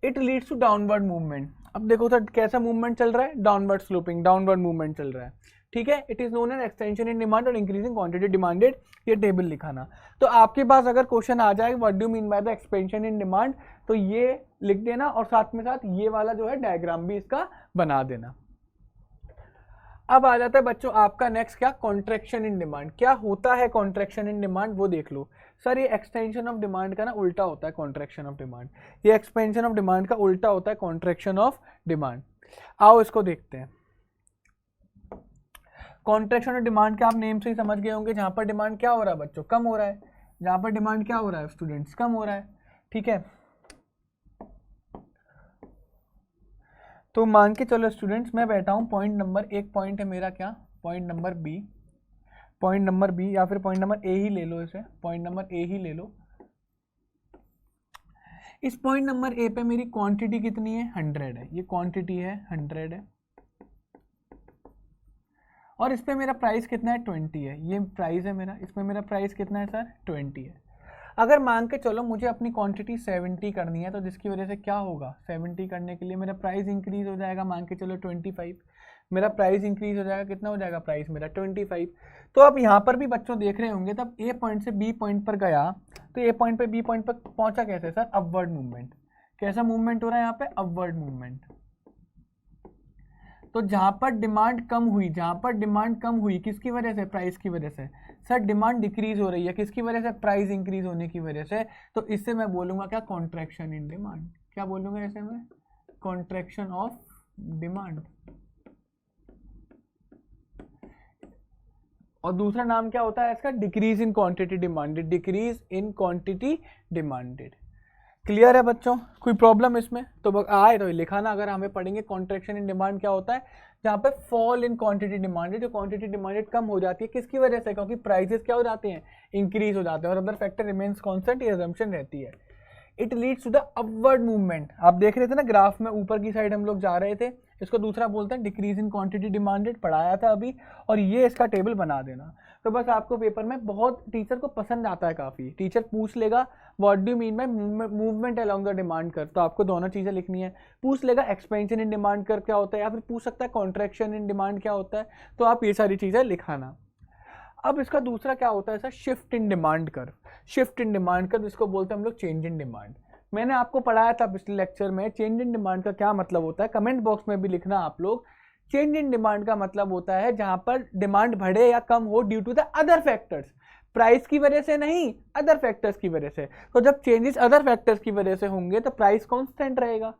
S1: It leads to downward movement. अब देखो सर कैसा मूवमेंट चल रहा है, डाउनवर्ड स्लोपिंग, डाउनवर्ड मूवमेंट चल रहा है, ठीक है। It is known as extension in demand और इंक्रीजिंग क्वांटिटी डिमांडेड, ये टेबल लिखाना। तो आपके पास अगर क्वेश्चन आ जाए what do mean by the expansion in demand, तो ये लिख देना और साथ में साथ ये वाला जो है डायग्राम भी इसका बना देना। अब आ जाता है बच्चों आपका नेक्स्ट क्या, कॉन्ट्रैक्शन इन डिमांड। क्या होता है कॉन्ट्रैक्शन इन डिमांड वो देख लो। सर ये एक्सटेंशन ऑफ डिमांड का ना उल्टा होता है कॉन्ट्रैक्शन ऑफ डिमांड, ये एक्सपेंशन ऑफ डिमांड का उल्टा होता है कॉन्ट्रैक्शन ऑफ डिमांड। आओ इसको देखते हैं। कॉन्ट्रैक्शन ऑफ डिमांड का आप नेम से ही समझ गए होंगे, जहां पर डिमांड क्या हो रहा है बच्चों, कम हो रहा है। जहां पर डिमांड क्या हो रहा है स्टूडेंट्स, कम हो रहा है, ठीक है। तो मान के चलो स्टूडेंट्स मैं बैठा हूँ पॉइंट नंबर, एक पॉइंट है मेरा क्या, point number B, point number B या फिर पॉइंट नंबर ए ही ले लो, इसे पॉइंट नंबर ए ही ले लो। इस पॉइंट नंबर ए पे मेरी क्वांटिटी कितनी है, 100 है, ये क्वांटिटी है 100 है, और इस पे मेरा प्राइस कितना है 20 है, ये प्राइस है मेरा, इसमें मेरा प्राइस कितना है सर 20 है। अगर मान के चलो मुझे अपनी क्वांटिटी 70 करनी है, तो जिसकी वजह से क्या होगा, 70 करने के लिए मेरा प्राइस इंक्रीज हो जाएगा, मान के चलो 25, मेरा प्राइस इंक्रीज हो जाएगा, कितना हो जाएगा प्राइस मेरा 25। तो अब यहाँ पर भी बच्चों देख रहे होंगे, तब ए पॉइंट से बी पॉइंट पर गया, तो ए पॉइंट पे बी पॉइंट पर पहुंचा कैसे सर, अपवर्ड मूवमेंट। कैसा मूवमेंट हो रहा है यहाँ पे, अपवर्ड मूवमेंट। तो जहां पर डिमांड कम हुई, जहां पर डिमांड कम हुई किसकी वजह से, प्राइस की वजह से। सर डिमांड डिक्रीज हो रही है किसकी वजह से, प्राइस इंक्रीज होने की वजह से। तो इससे मैं बोलूंगा क्या, कॉन्ट्रैक्शन इन डिमांड। क्या बोलूंगा ऐसे में, कॉन्ट्रैक्शन ऑफ डिमांड। और दूसरा नाम क्या होता है इसका, decrease in quantity demanded, decrease in quantity demanded. Clear है बच्चों, कोई प्रॉब्लम इसमें, तो आए तो लिखा ना। अगर हमें पढ़ेंगे कॉन्ट्रैक्शन इन डिमांड क्या होता है, जहाँ पे फॉल इन क्वांटिटी डिमांडेड, जो क्वांटिटी डिमांडेड कम हो जाती है किसकी वजह से, क्योंकि प्राइसेस क्या हो जाते हैं, इंक्रीज हो जाते हैं, और अदर फैक्टर रिमेन्स कांस्टेंट, ये असम्पशन रहती है। It leads to the upward movement. आप देख रहे थे ना ग्राफ में, ऊपर की साइड हम लोग जा रहे थे, इसको दूसरा बोलते हैं डिक्रीज इन क्वांटिटी डिमांडेड, पढ़ाया था अभी, और ये इसका टेबल बना देना। तो बस आपको पेपर में बहुत टीचर को पसंद आता है काफ़ी, टीचर पूछ लेगा what do mean bye movement along the demand curve, तो आपको दोनों चीज़ें लिखनी है। पूछ लेगा एक्सपेंशन इन डिमांड कर्व क्या होता है, या फिर पूछ सकता है कॉन्ट्रैक्शन इन डिमांड क्या होता है, तो आप ये सारी चीज़ें लिखाना। अब इसका दूसरा क्या होता है sir, shift in demand curve. Shift in demand curve इसको बोलते हैं हम लोग चेंज इन डिमांड। मैंने आपको पढ़ाया था पिछले लेक्चर में, चेंज इन डिमांड का क्या मतलब होता है, कमेंट बॉक्स में भी लिखना आप लोग चेंज इन डिमांड का मतलब होता है जहां पर डिमांड बढ़े या कम हो due to the other factors, price की वजह से नहीं, अदर फैक्टर्स की वजह से। तो जब चेंजेस अदर फैक्टर्स की वजह से होंगे तो प्राइस कांस्टेंट रहेगा।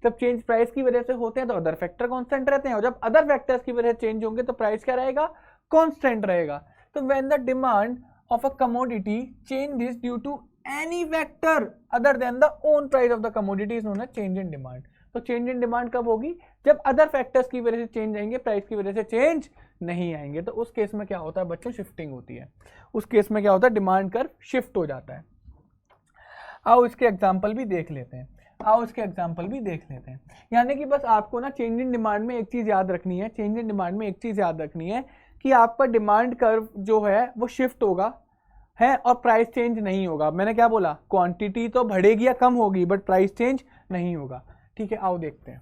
S1: जब चेंज प्राइस की वजह से होते हैं तो अदर फैक्टर कांस्टेंट रहते हैं, और जब अदर फैक्टर्स की वजह से चेंज होंगे तो प्राइस क्या रहेगा, कांस्टेंट रहेगा। तो when the demand of a commodity changes due to any factor other than the own price of the commodity is known as change in demand. तो चेंज इन डिमांड कब होगी, जब अदर फैक्टर्स की वजह से change आएंगे, price की वजह से चेंज नहीं आएंगे। तो उस केस में क्या होता है बच्चों, शिफ्टिंग होती है। उस केस में क्या होता है, डिमांड कर्व शिफ्ट हो जाता है। आओ इसके एग्जांपल भी देख लेते हैं, यानी कि बस आपको ना चेंज इन डिमांड में एक चीज याद रखनी है, कि आपका डिमांड कर्व जो है वो शिफ्ट होगा है और प्राइस चेंज नहीं होगा। मैंने क्या बोला, क्वांटिटी तो बढ़ेगी या कम होगी बट प्राइस चेंज नहीं होगा। ठीक है, आओ देखते हैं।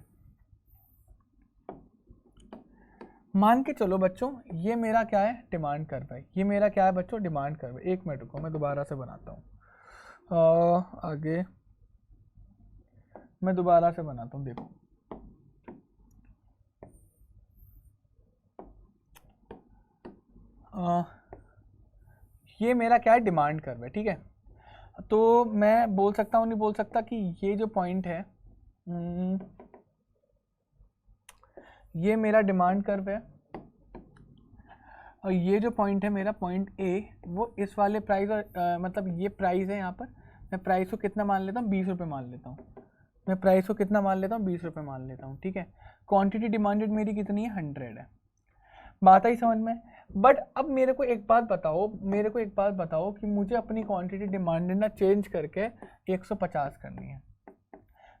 S1: मान के चलो बच्चों ये मेरा क्या है, डिमांड कर्व है। ये मेरा क्या है बच्चों, डिमांड कर्व है। एक मिनट रुको, मैं दोबारा से बनाता हूँ, आगे मैं दोबारा से बनाता हूँ। देखो ये मेरा क्या है, डिमांड कर्व है। ठीक है, तो मैं बोल सकता हूँ, नहीं बोल सकता कि ये जो पॉइंट है ये मेरा डिमांड कर्व है, और ये जो पॉइंट है मेरा पॉइंट ए, वो इस वाले प्राइस और मतलब ये प्राइस है। यहाँ पर मैं प्राइस को कितना मान लेता हूँ, 20 रुपये मान लेता हूँ। मैं प्राइस को कितना मान लेता हूँ, 20 रुपये मान लेता हूँ। ठीक है, क्वांटिटी डिमांडेड मेरी कितनी है, 100 है। बात आई समझ में। बट अब मेरे को एक बात बताओ कि मुझे अपनी क्वांटिटी डिमांडेड ना चेंज करके 150 करनी है।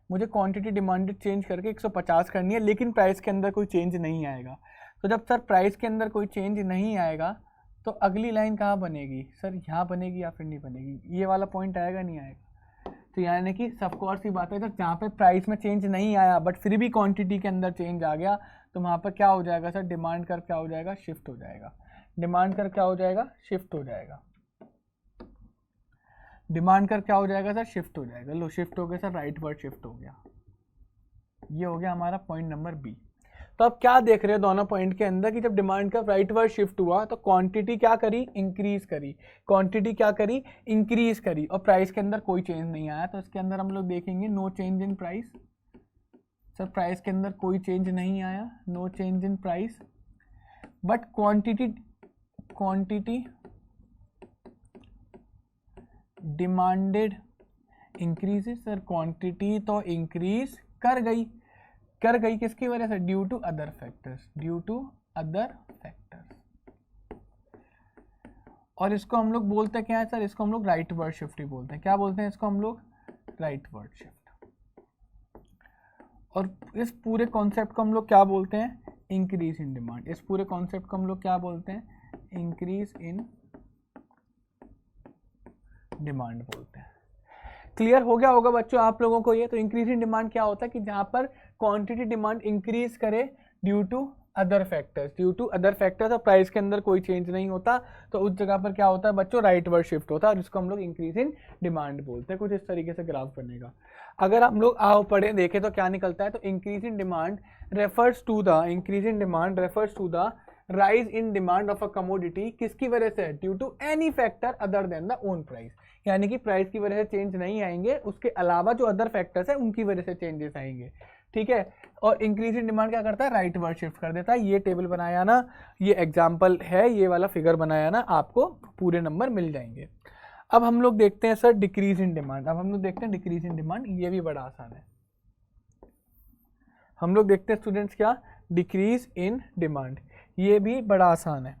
S1: मुझे क्वांटिटी डिमांडेड चेंज करके 150 करनी है, लेकिन प्राइस के अंदर कोई चेंज नहीं आएगा। तो जब सर प्राइस के अंदर कोई चेंज नहीं आएगा तो अगली लाइन कहाँ बनेगी, सर यहाँ बनेगी या फिर नहीं बनेगी, ये वाला पॉइंट आएगा नहीं आएगा। तो यानी कि सबको सी बात है, तो जहाँ पे प्राइस में चेंज नहीं आया बट फिर भी क्वांटिटी के अंदर चेंज आ गया, तो वहाँ पर क्या हो जाएगा सर, डिमांड कर्व क्या हो जाएगा, शिफ्ट हो जाएगा। डिमांड कर्व क्या हो जाएगा, शिफ्ट हो जाएगा। डिमांड कर्व क्या हो जाएगा सर, शिफ्ट हो जाएगा। लो शिफ्ट हो गया सर, राइट वर्ड शिफ्ट हो गया। ये हो गया हमारा पॉइंट नंबर बी। तो अब क्या देख रहे हैं दोनों पॉइंट के अंदर कि जब डिमांड का राइट वर्ड शिफ्ट हुआ तो क्वांटिटी क्या करी, इंक्रीज करी। क्वांटिटी क्या करी, इंक्रीज करी, और प्राइस के अंदर कोई चेंज नहीं आया। तो इसके अंदर हम लोग देखेंगे no change in price. Sir price के अंदर कोई चेंज नहीं आया, no change in price, but quantity demanded increases. Sir quantity तो इंक्रीज कर गई किसकी वजह से, ड्यू टू अदर फैक्टर्स, और इसको हम लोग बोलते हैं क्या है सर, इसको हम लोग राइट वर्ड शिफ्ट ही बोलते हैं। क्या बोलते हैं इसको हम लोग, राइट वर्ड शिफ्ट। और इस पूरे कॉन्सेप्ट को हम लोग क्या बोलते हैं, इंक्रीज इन डिमांड। इस पूरे कॉन्सेप्ट को हम लोग क्या बोलते हैं, इंक्रीज इन डिमांड बोलते हैं। क्लियर हो गया होगा बच्चों आप लोगों को ये। तो इंक्रीज इन डिमांड क्या होता है कि जहां पर क्वांटिटी डिमांड इंक्रीज करे ड्यू टू अदर फैक्टर्स, और प्राइस के अंदर कोई चेंज नहीं होता, तो उस जगह पर क्या होता है बच्चों, राइट वर्ड शिफ्ट होता है, और इसको हम लोग इंक्रीज इन डिमांड बोलते हैं। कुछ इस तरीके से ग्राफ बनेगा। अगर हम लोग आओ पढ़े देखें तो क्या निकलता है, तो increase in demand refers to the rise in demand of a commodity. किसकी वजह से, due to any factor other than the own price. यानी कि प्राइस की वजह से चेंज नहीं आएंगे, उसके अलावा जो अदर फैक्टर्स है उनकी वजह से चेंजेस आएंगे। ठीक है, और इंक्रीज इन डिमांड क्या करता है, राइट वर्ड शिफ्ट कर देता है। ये टेबल बनाया ना, ये एग्जाम्पल है, ये वाला फिगर बनाया ना, आपको पूरे नंबर मिल जाएंगे। अब हम लोग देखते हैं sir decrease in demand. Decrease in demand, ये भी बड़ा आसान है। हम लोग देखते हैं स्टूडेंट्स क्या, डिक्रीज इन डिमांड, ये भी बड़ा आसान है,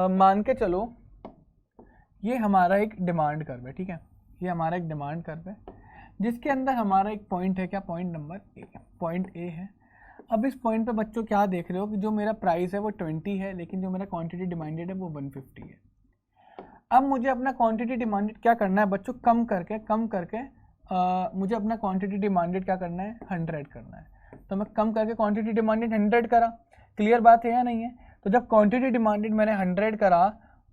S1: मान के चलो ये हमारा एक डिमांड कर्व है। ठीक है, ये हमारा एक डिमांड कर्व है जिसके अंदर हमारा एक पॉइंट है, क्या point number A, point A है। अब इस पॉइंट पे बच्चों क्या देख रहे हो कि जो मेरा प्राइस है वो 20 है, लेकिन जो मेरा क्वांटिटी डिमांडेड है वो 150 है। अब मुझे अपना क्वांटिटी डिमांडेड क्या करना है बच्चों, कम करके मुझे अपना क्वांटिटी डिमांडेड क्या करना है, 100 करना है। तो मैं कम करके क्वांटिटी डिमांडेड 100 करा। क्लियर बात है या नहीं है। तो जब क्वांटिटी डिमांडेड मैंने 100 करा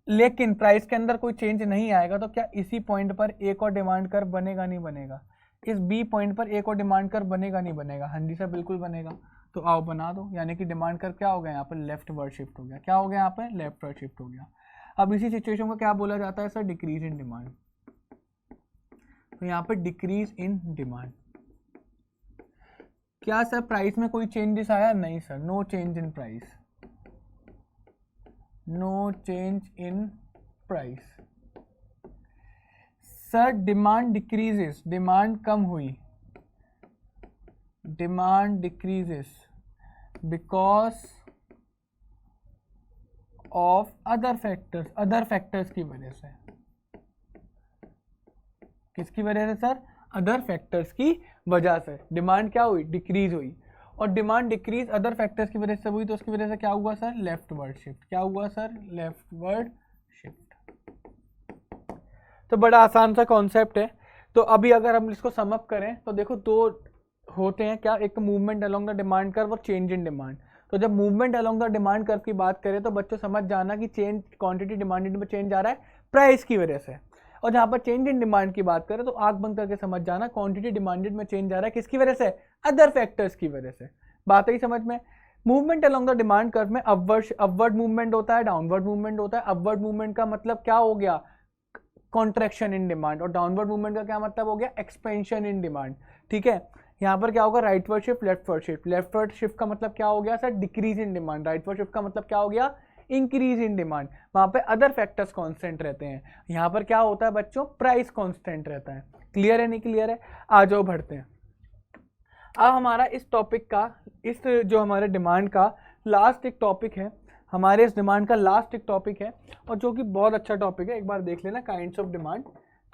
S1: लेकिन प्राइस के अंदर कोई चेंज नहीं आएगा, तो क्या इसी पॉइंट पर एक और डिमांड कर्व बनेगा नहीं बनेगा? इस बी पॉइंट पर एक और डिमांड कर्व बनेगा नहीं बनेगा? हाँ जी सर बिल्कुल बनेगा। तो आओ बना दो, यानी कि डिमांड कर्व क्या हो गया यहाँ पर, लेफ्ट वर्ड शिफ्ट हो गया। क्या हो गया यहाँ पर, लेफ्ट वर्ड शिफ्ट हो गया। अब इसी सिचुएशन को क्या बोला जाता है सर, डिक्रीज इन डिमांड। तो यहाँ पर डिक्रीज इन डिमांड। क्या सर प्राइस में कोई चेंजेस आया? नहीं sir, no change in price, no change in price. Sir demand decreases, demand कम हुई, demand decreases because of other factors, other factors की वजह से। किसकी वजह से सर? अदर फैक्टर्स की वजह से डिमांड क्या हुई, डिक्रीज हुई। और डिमांड डिक्रीज अदर फैक्टर्स की वजह से हुई, तो उसकी वजह से क्या हुआ सर, लेफ्ट वर्ड शिफ्ट। क्या हुआ सर, लेफ्ट वर्ड शिफ्ट। तो बड़ा आसान सा कॉन्सेप्ट है। तो अभी अगर हम इसको सम अप करें तो देखो दो होते हैं क्या, एक movement along the demand curve और चेंज इन डिमांड। तो जब movement along the demand curve की बात करें तो बच्चों समझ जाना कि चेंज क्वांटिटी डिमांडेड में चेंज आ रहा है प्राइस की वजह से। और जहां पर चेंज इन डिमांड की बात करें तो आंख बंद करके समझ जाना क्वांटिटी डिमांडेड में चेंज आ रहा है किसकी वजह से, अदर फैक्टर्स की वजह से। बात आई समझ में। Movement along the demand curve में अपवर्ड मूवमेंट होता है, डाउनवर्ड मूवमेंट होता है। अपवर्ड मूवमेंट का मतलब क्या हो गया, कॉन्ट्रैक्शन इन डिमांड, और डाउनवर्ड मूवमेंट का क्या मतलब हो गया, एक्सपेंशन इन डिमांड। ठीक है, यहाँ पर क्या होगा, right word shift, left word shift. Left word shift का मतलब क्या हो गया sir, decrease in demand. Right word shift का मतलब क्या हो गया, इंक्रीज इन डिमांड। वहां पे अदर फैक्टर्स कांस्टेंट रहते हैं, यहाँ पर क्या होता है बच्चों, प्राइस कांस्टेंट रहता है। क्लियर है नहीं क्लियर है? आ जाओ बढ़ते हैं। अब हमारा इस टॉपिक का, इस जो हमारे डिमांड का लास्ट एक टॉपिक है, हमारे इस डिमांड का लास्ट एक टॉपिक है, और जो कि बहुत अच्छा टॉपिक है। एक बार देख लेना, काइंड्स ऑफ डिमांड।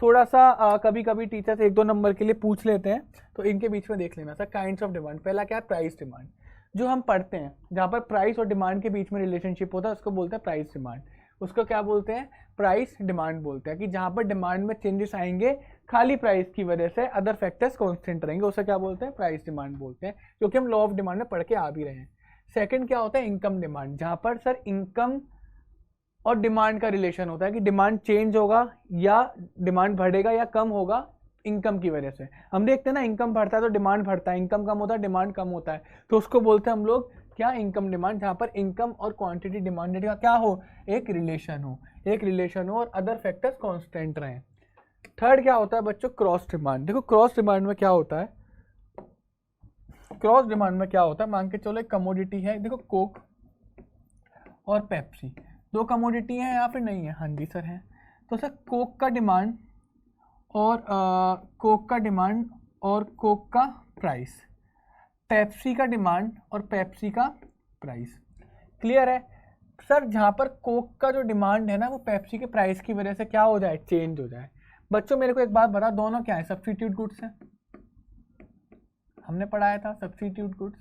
S1: थोड़ा सा कभी कभी टीचर्स 1-2 नंबर के लिए पूछ लेते हैं, तो इनके बीच में देख लेना सर। काइंड्स ऑफ डिमांड, पहला क्या है, प्राइस डिमांड। जो हम पढ़ते हैं जहाँ पर प्राइस और डिमांड के बीच में रिलेशनशिप होता है उसको बोलते हैं प्राइस डिमांड। उसको क्या बोलते हैं, प्राइस डिमांड बोलते हैं। कि जहाँ पर डिमांड में चेंजेस आएंगे खाली प्राइस की वजह से, अदर फैक्टर्स कांस्टेंट रहेंगे, उसे क्या बोलते हैं, प्राइस डिमांड बोलते हैं, जो कि हम लॉ ऑफ डिमांड में पढ़ के आ भी रहे हैं। सेकंड क्या होता है, इनकम डिमांड। जहाँ पर सर इनकम और डिमांड का रिलेशन होता है कि डिमांड चेंज होगा या डिमांड बढ़ेगा या कम होगा इनकम की वजह से। हम देखते हैं ना, इनकम बढ़ता है तो डिमांड बढ़ता है, इनकम कम होता है डिमांड कम होता है, तो उसको बोलते हैं हम लोग क्या, इनकम डिमांड। जहाँ पर इनकम और क्वांटिटी डिमांडेड का क्या हो, एक रिलेशन हो, एक रिलेशन हो और अदर फैक्टर्स कांस्टेंट रहें। थर्ड क्या होता है बच्चों, क्रॉस डिमांड। देखो क्रॉस डिमांड में क्या होता है, क्रॉस डिमांड में क्या होता है, मान के चलो एक कमोडिटी है, देखो कोक और पेप्सी, दो कमोडिटी हैं या फिर नहीं है, हाँ जी सर है। तो सर कोक का डिमांड और कोक का डिमांड और कोक का प्राइस, पेप्सी का डिमांड और पेप्सी का प्राइस। क्लियर है सर? जहाँ पर कोक का जो डिमांड है ना वो पेप्सी के प्राइस की वजह से क्या हो जाए, चेंज हो जाए। बच्चों मेरे को एक बात बता, दोनों क्या है, सब्स्टिट्यूट गुड्स हैं, हमने पढ़ाया था सब्स्टिट्यूट गुड्स।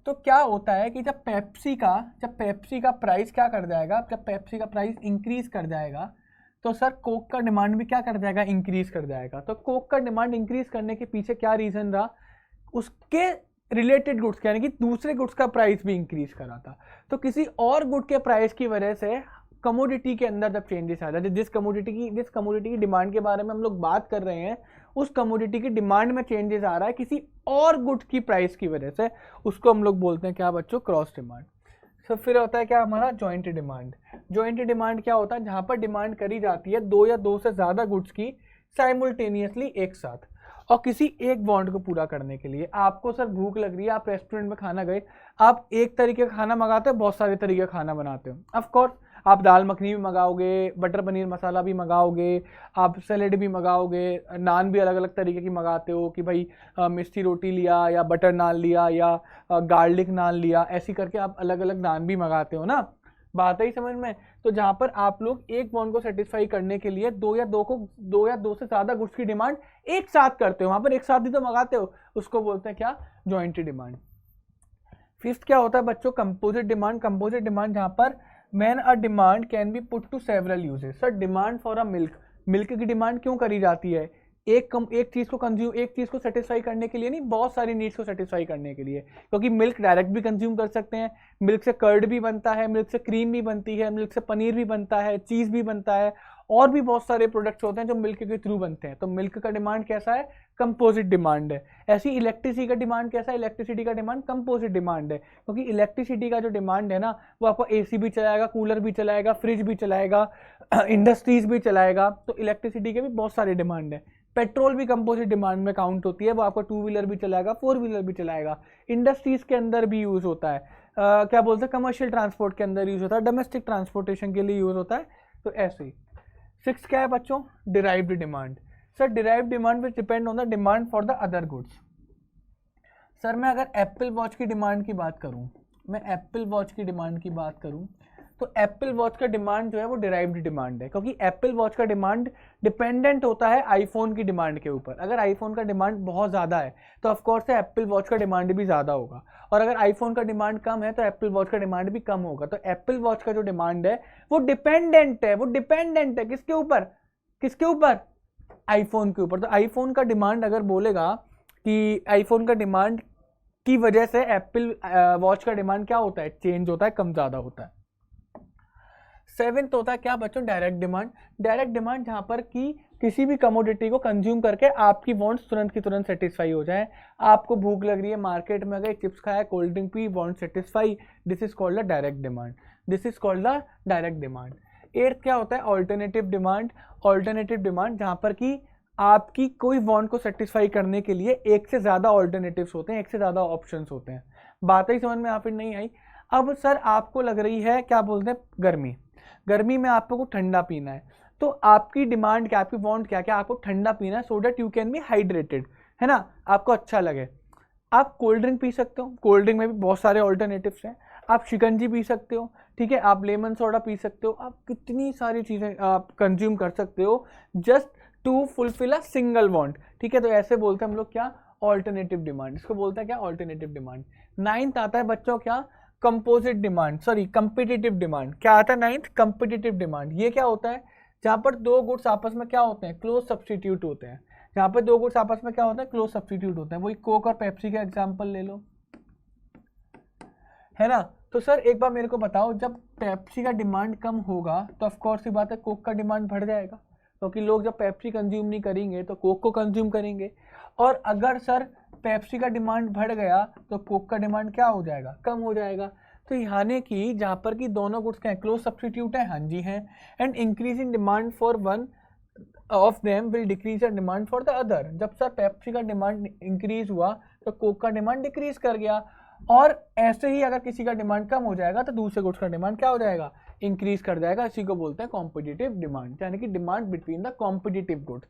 S1: तो क्या होता है कि जब पेप्सी का प्राइस क्या कर जाएगा, जब पेप्सी का प्राइस इंक्रीज कर जाएगा तो सर कोक का डिमांड भी क्या कर जाएगा, इंक्रीज कर जाएगा। तो कोक का डिमांड इंक्रीज करने के पीछे क्या रीजन रहा, उसके रिलेटेड गुड्स यानी कि दूसरे गुड्स का प्राइस भी इंक्रीज करा था। तो किसी और गुड के प्राइस की वजह से कमोडिटी के अंदर जब चेंजेस आ जाए, जिस कमोडिटी की डिमांड के बारे में हम लोग बात कर रहे हैं, उस कमोडिटी की डिमांड में चेंजेस आ रहा है किसी और गुड की प्राइस की वजह से, उसको हम लोग बोलते हैं क्या बच्चों, क्रॉस डिमांड। तो फिर होता है क्या हमारा, जॉइंट डिमांड। जॉइंट डिमांड क्या होता है, जहां पर डिमांड करी जाती है दो या दो से ज्यादा गुड्स की साइमल्टेनियसली एक साथ, और किसी एक बॉन्ड को पूरा करने के लिए। आपको सर भूख लग रही है, आप रेस्टोरेंट में खाना गए, आप एक तरीके का खाना मंगाते हो, बहुत सारे तरीके का खाना बनाते हो। ऑफ कोर्स आप दाल मखनी भी मंगाओगे, बटर पनीर मसाला भी मंगाओगे, आप सैलेड भी मंगाओगे, नान भी अलग अलग तरीके की मंगाते हो कि भाई मिष्टी रोटी लिया या बटर नान लिया या गार्लिक नान लिया, ऐसी करके आप अलग अलग नान भी मंगाते हो ना। बात है ही समझ में? तो जहाँ पर आप लोग एक बॉन्ड को सेटिस्फाई करने के लिए दो या दो से ज्यादा गुड्स की डिमांड एक साथ करते हो, वहां पर एक साथ ही तो मंगाते हो, उसको बोलते हैं क्या, जॉइंट डिमांड। फिफ्थ क्या होता है बच्चों, कंपोजिट डिमांड। कंपोजिट डिमांड जहाँ पर when a demand can be put to several uses। Sir demand for a milk, milk की डिमांड क्यों करी जाती है एक चीज़ को सेटिस्फाई करने के लिए नहीं, बहुत सारी नीड्स को सेटिस्फाई करने के लिए, क्योंकि मिल्क डायरेक्ट भी कंज्यूम कर सकते हैं, मिल्क से कर्ड भी बनता है, मिल्क से क्रीम भी बनती है, मिल्क से पनीर भी बनता है, चीज़ भी बनता है, और भी बहुत सारे प्रोडक्ट्स होते हैं जो मिल्क के थ्रू बनते हैं। तो मिल्क का डिमांड कैसा है? कंपोजिट डिमांड है। ऐसी इलेक्ट्रिसिटी का डिमांड कैसा है? इलेक्ट्रिसिटी का डिमांड कंपोजिट डिमांड है, क्योंकि इलेक्ट्रिसिटी का जो डिमांड है ना, वो आपको एसी भी चलाएगा, कूलर भी चलाएगा, फ्रिज भी चलाएगा, इंडस्ट्रीज भी चलाएगा। तो इलेक्ट्रिसिटी के भी बहुत सारे डिमांड है। पेट्रोल भी कंपोजिट डिमांड में काउंट होती है, वो आपको 2 व्हीलर भी चलाएगा, 4 व्हीलर भी चलाएगा। इंडस्ट्रीज के अंदर भी यूज होता है, क्या बोलते हैं, कमर्शियल ट्रांसपोर्ट के अंदर यूज होता है, डोमेस्टिक ट्रांसपोर्टेशन के लिए यूज होता है। तो ऐसे ही 6 क्या है बच्चों? Derived demand. Sir derived demand which depend on the demand for the other goods. Sir मैं अगर एप्पल वॉच की डिमांड की बात करूं, तो एप्पल वॉच का डिमांड जो है वो डिराइव्ड डिमांड है, क्योंकि एप्पल वॉच का डिमांड डिपेंडेंट होता है आईफोन की डिमांड के ऊपर। अगर आईफोन का डिमांड बहुत ज़्यादा है तो ऑफकोर्स एप्पल वॉच का डिमांड भी ज़्यादा होगा, और अगर आईफोन का डिमांड कम है तो एप्पल वॉच का डिमांड भी कम होगा। तो एप्पल वॉच का जो डिमांड है वो डिपेंडेंट है किसके ऊपर? आईफोन के ऊपर। तो आईफोन का डिमांड अगर बोलेगा कि आईफोन का डिमांड की वजह से एप्पल वॉच का डिमांड क्या होता है? चेंज होता है, कम ज़्यादा होता है। 7th होता है क्या बच्चों? Direct demand. डायरेक्ट डिमांड जहां पर कि किसी भी कमोडिटी को कंज्यूम करके आपकी वांट्स तुरंत की तुरंत सेटिस्फाई हो जाए। आपको भूख लग रही है, मार्केट में गए, चिप्स खाया, cold drink P, want satisfy, this is called the direct demand. 8th क्या होता है? ऑल्टरनेटिव डिमांड जहां पर कि आपकी कोई वांट को सेटिस्फाई करने के लिए एक से ज़्यादा ऑल्टरनेटिव्स होते हैं, एक से ज़्यादा ऑप्शंस होते हैं। बात ही समझ में आ फिर नहीं आई? अब सर आपको लग रही है क्या बोलते हैं गर्मी में आपको कुछ ठंडा पीना है, तो आपकी डिमांड क्या, आपकी वांट क्या आपको ठंडा पीना है, so that you can be hydrated, है ना, आपको अच्छा लगे। आप कोल्ड ड्रिंक पी सकते हो, कोल्ड ड्रिंक में भी बहुत सारे ऑल्टरनेटिव्स हैं। आप शिकंजी पी सकते हो, ठीक है, आप लेमन सोडा पी सकते हो, आप कितनी सारी चीज़ें आप कंज्यूम कर सकते हो just to fulfil a single want, ठीक है। तो ऐसे बोलते हैं हम लोग क्या? ऑल्टरनेटिव डिमांड, इसको बोलते हैं क्या? Alternative demand. 9th आता है बच्चों क्या? Competitive demand. क्या आता है 9th? Competitive demand. ये क्या होता है? जहां पर दो गुड्स आपस में क्या होते हैं? क्लोज सब्स्टिट्यूट होते हैं। जहां पर दो गुड्स आपस में क्या होता है? क्लोज सब्स्टिट्यूट होते हैं। वही कोक और पेप्सी का एग्जांपल ले लो, है ना। तो सर एक बार मेरे को बताओ, जब पेप्सी का डिमांड कम होगा तो ऑफकोर्स ही बात है कोक का डिमांड बढ़ जाएगा, क्योंकि लोग जब पेप्सी कंज्यूम नहीं करेंगे तो कोक को कंज्यूम करेंगे। और अगर सर पेप्सी का डिमांड बढ़ गया तो कोक का डिमांड क्या हो जाएगा? कम हो जाएगा। तो यानी कि जहाँ पर कि दोनों गुड्स क्या क्लोज सब्स्टिट्यूट है, हाँ जी हैं, and increasing demand for one of them will decrease the demand for the other. जब सर पेप्सी का डिमांड इंक्रीज हुआ तो कोक का डिमांड डिक्रीज कर गया, और ऐसे ही अगर किसी का डिमांड कम हो जाएगा तो दूसरे गुड्स का डिमांड क्या हो जाएगा? इंक्रीज कर जाएगा। इसी को बोलते हैं कॉम्पिटिटिव डिमांड, यानी कि demand between the competitive goods.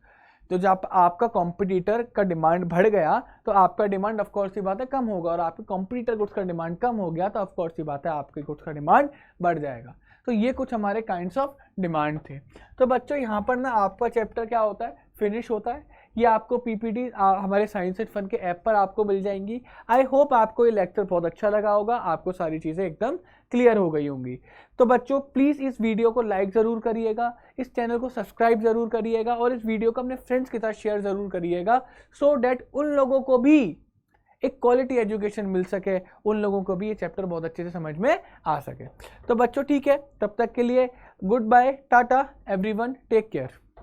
S1: तो जब आपका कॉम्पिटिटर का डिमांड बढ़ गया तो आपका डिमांड ऑफकोर्स सी बात है कम होगा, और आपके कॉम्पिटिटर गुड्स का डिमांड कम हो गया तो ऑफकोर्स सी बात है आपके गुड्स का डिमांड बढ़ जाएगा। तो ये कुछ हमारे काइंड्स ऑफ डिमांड थे। तो बच्चों यहाँ पर ना आपका चैप्टर क्या होता है? फिनिश होता है। ये आपको पीपीटी हमारे साइंस एंड फन के ऐप पर आपको मिल जाएंगी। आई होप आपको ये लेक्चर बहुत अच्छा लगा होगा, आपको सारी चीज़ें एकदम क्लियर हो गई होंगी। तो बच्चों प्लीज़ इस वीडियो को लाइक ज़रूर करिएगा, इस चैनल को सब्सक्राइब ज़रूर करिएगा, और इस वीडियो को अपने फ्रेंड्स के साथ शेयर ज़रूर करिएगा, सो डैट उन लोगों को भी एक क्वालिटी एजुकेशन मिल सके, उन लोगों को भी ये चैप्टर बहुत अच्छे से समझ में आ सके। तो बच्चों ठीक है, तब तक के लिए good bye, tata everyone, take care.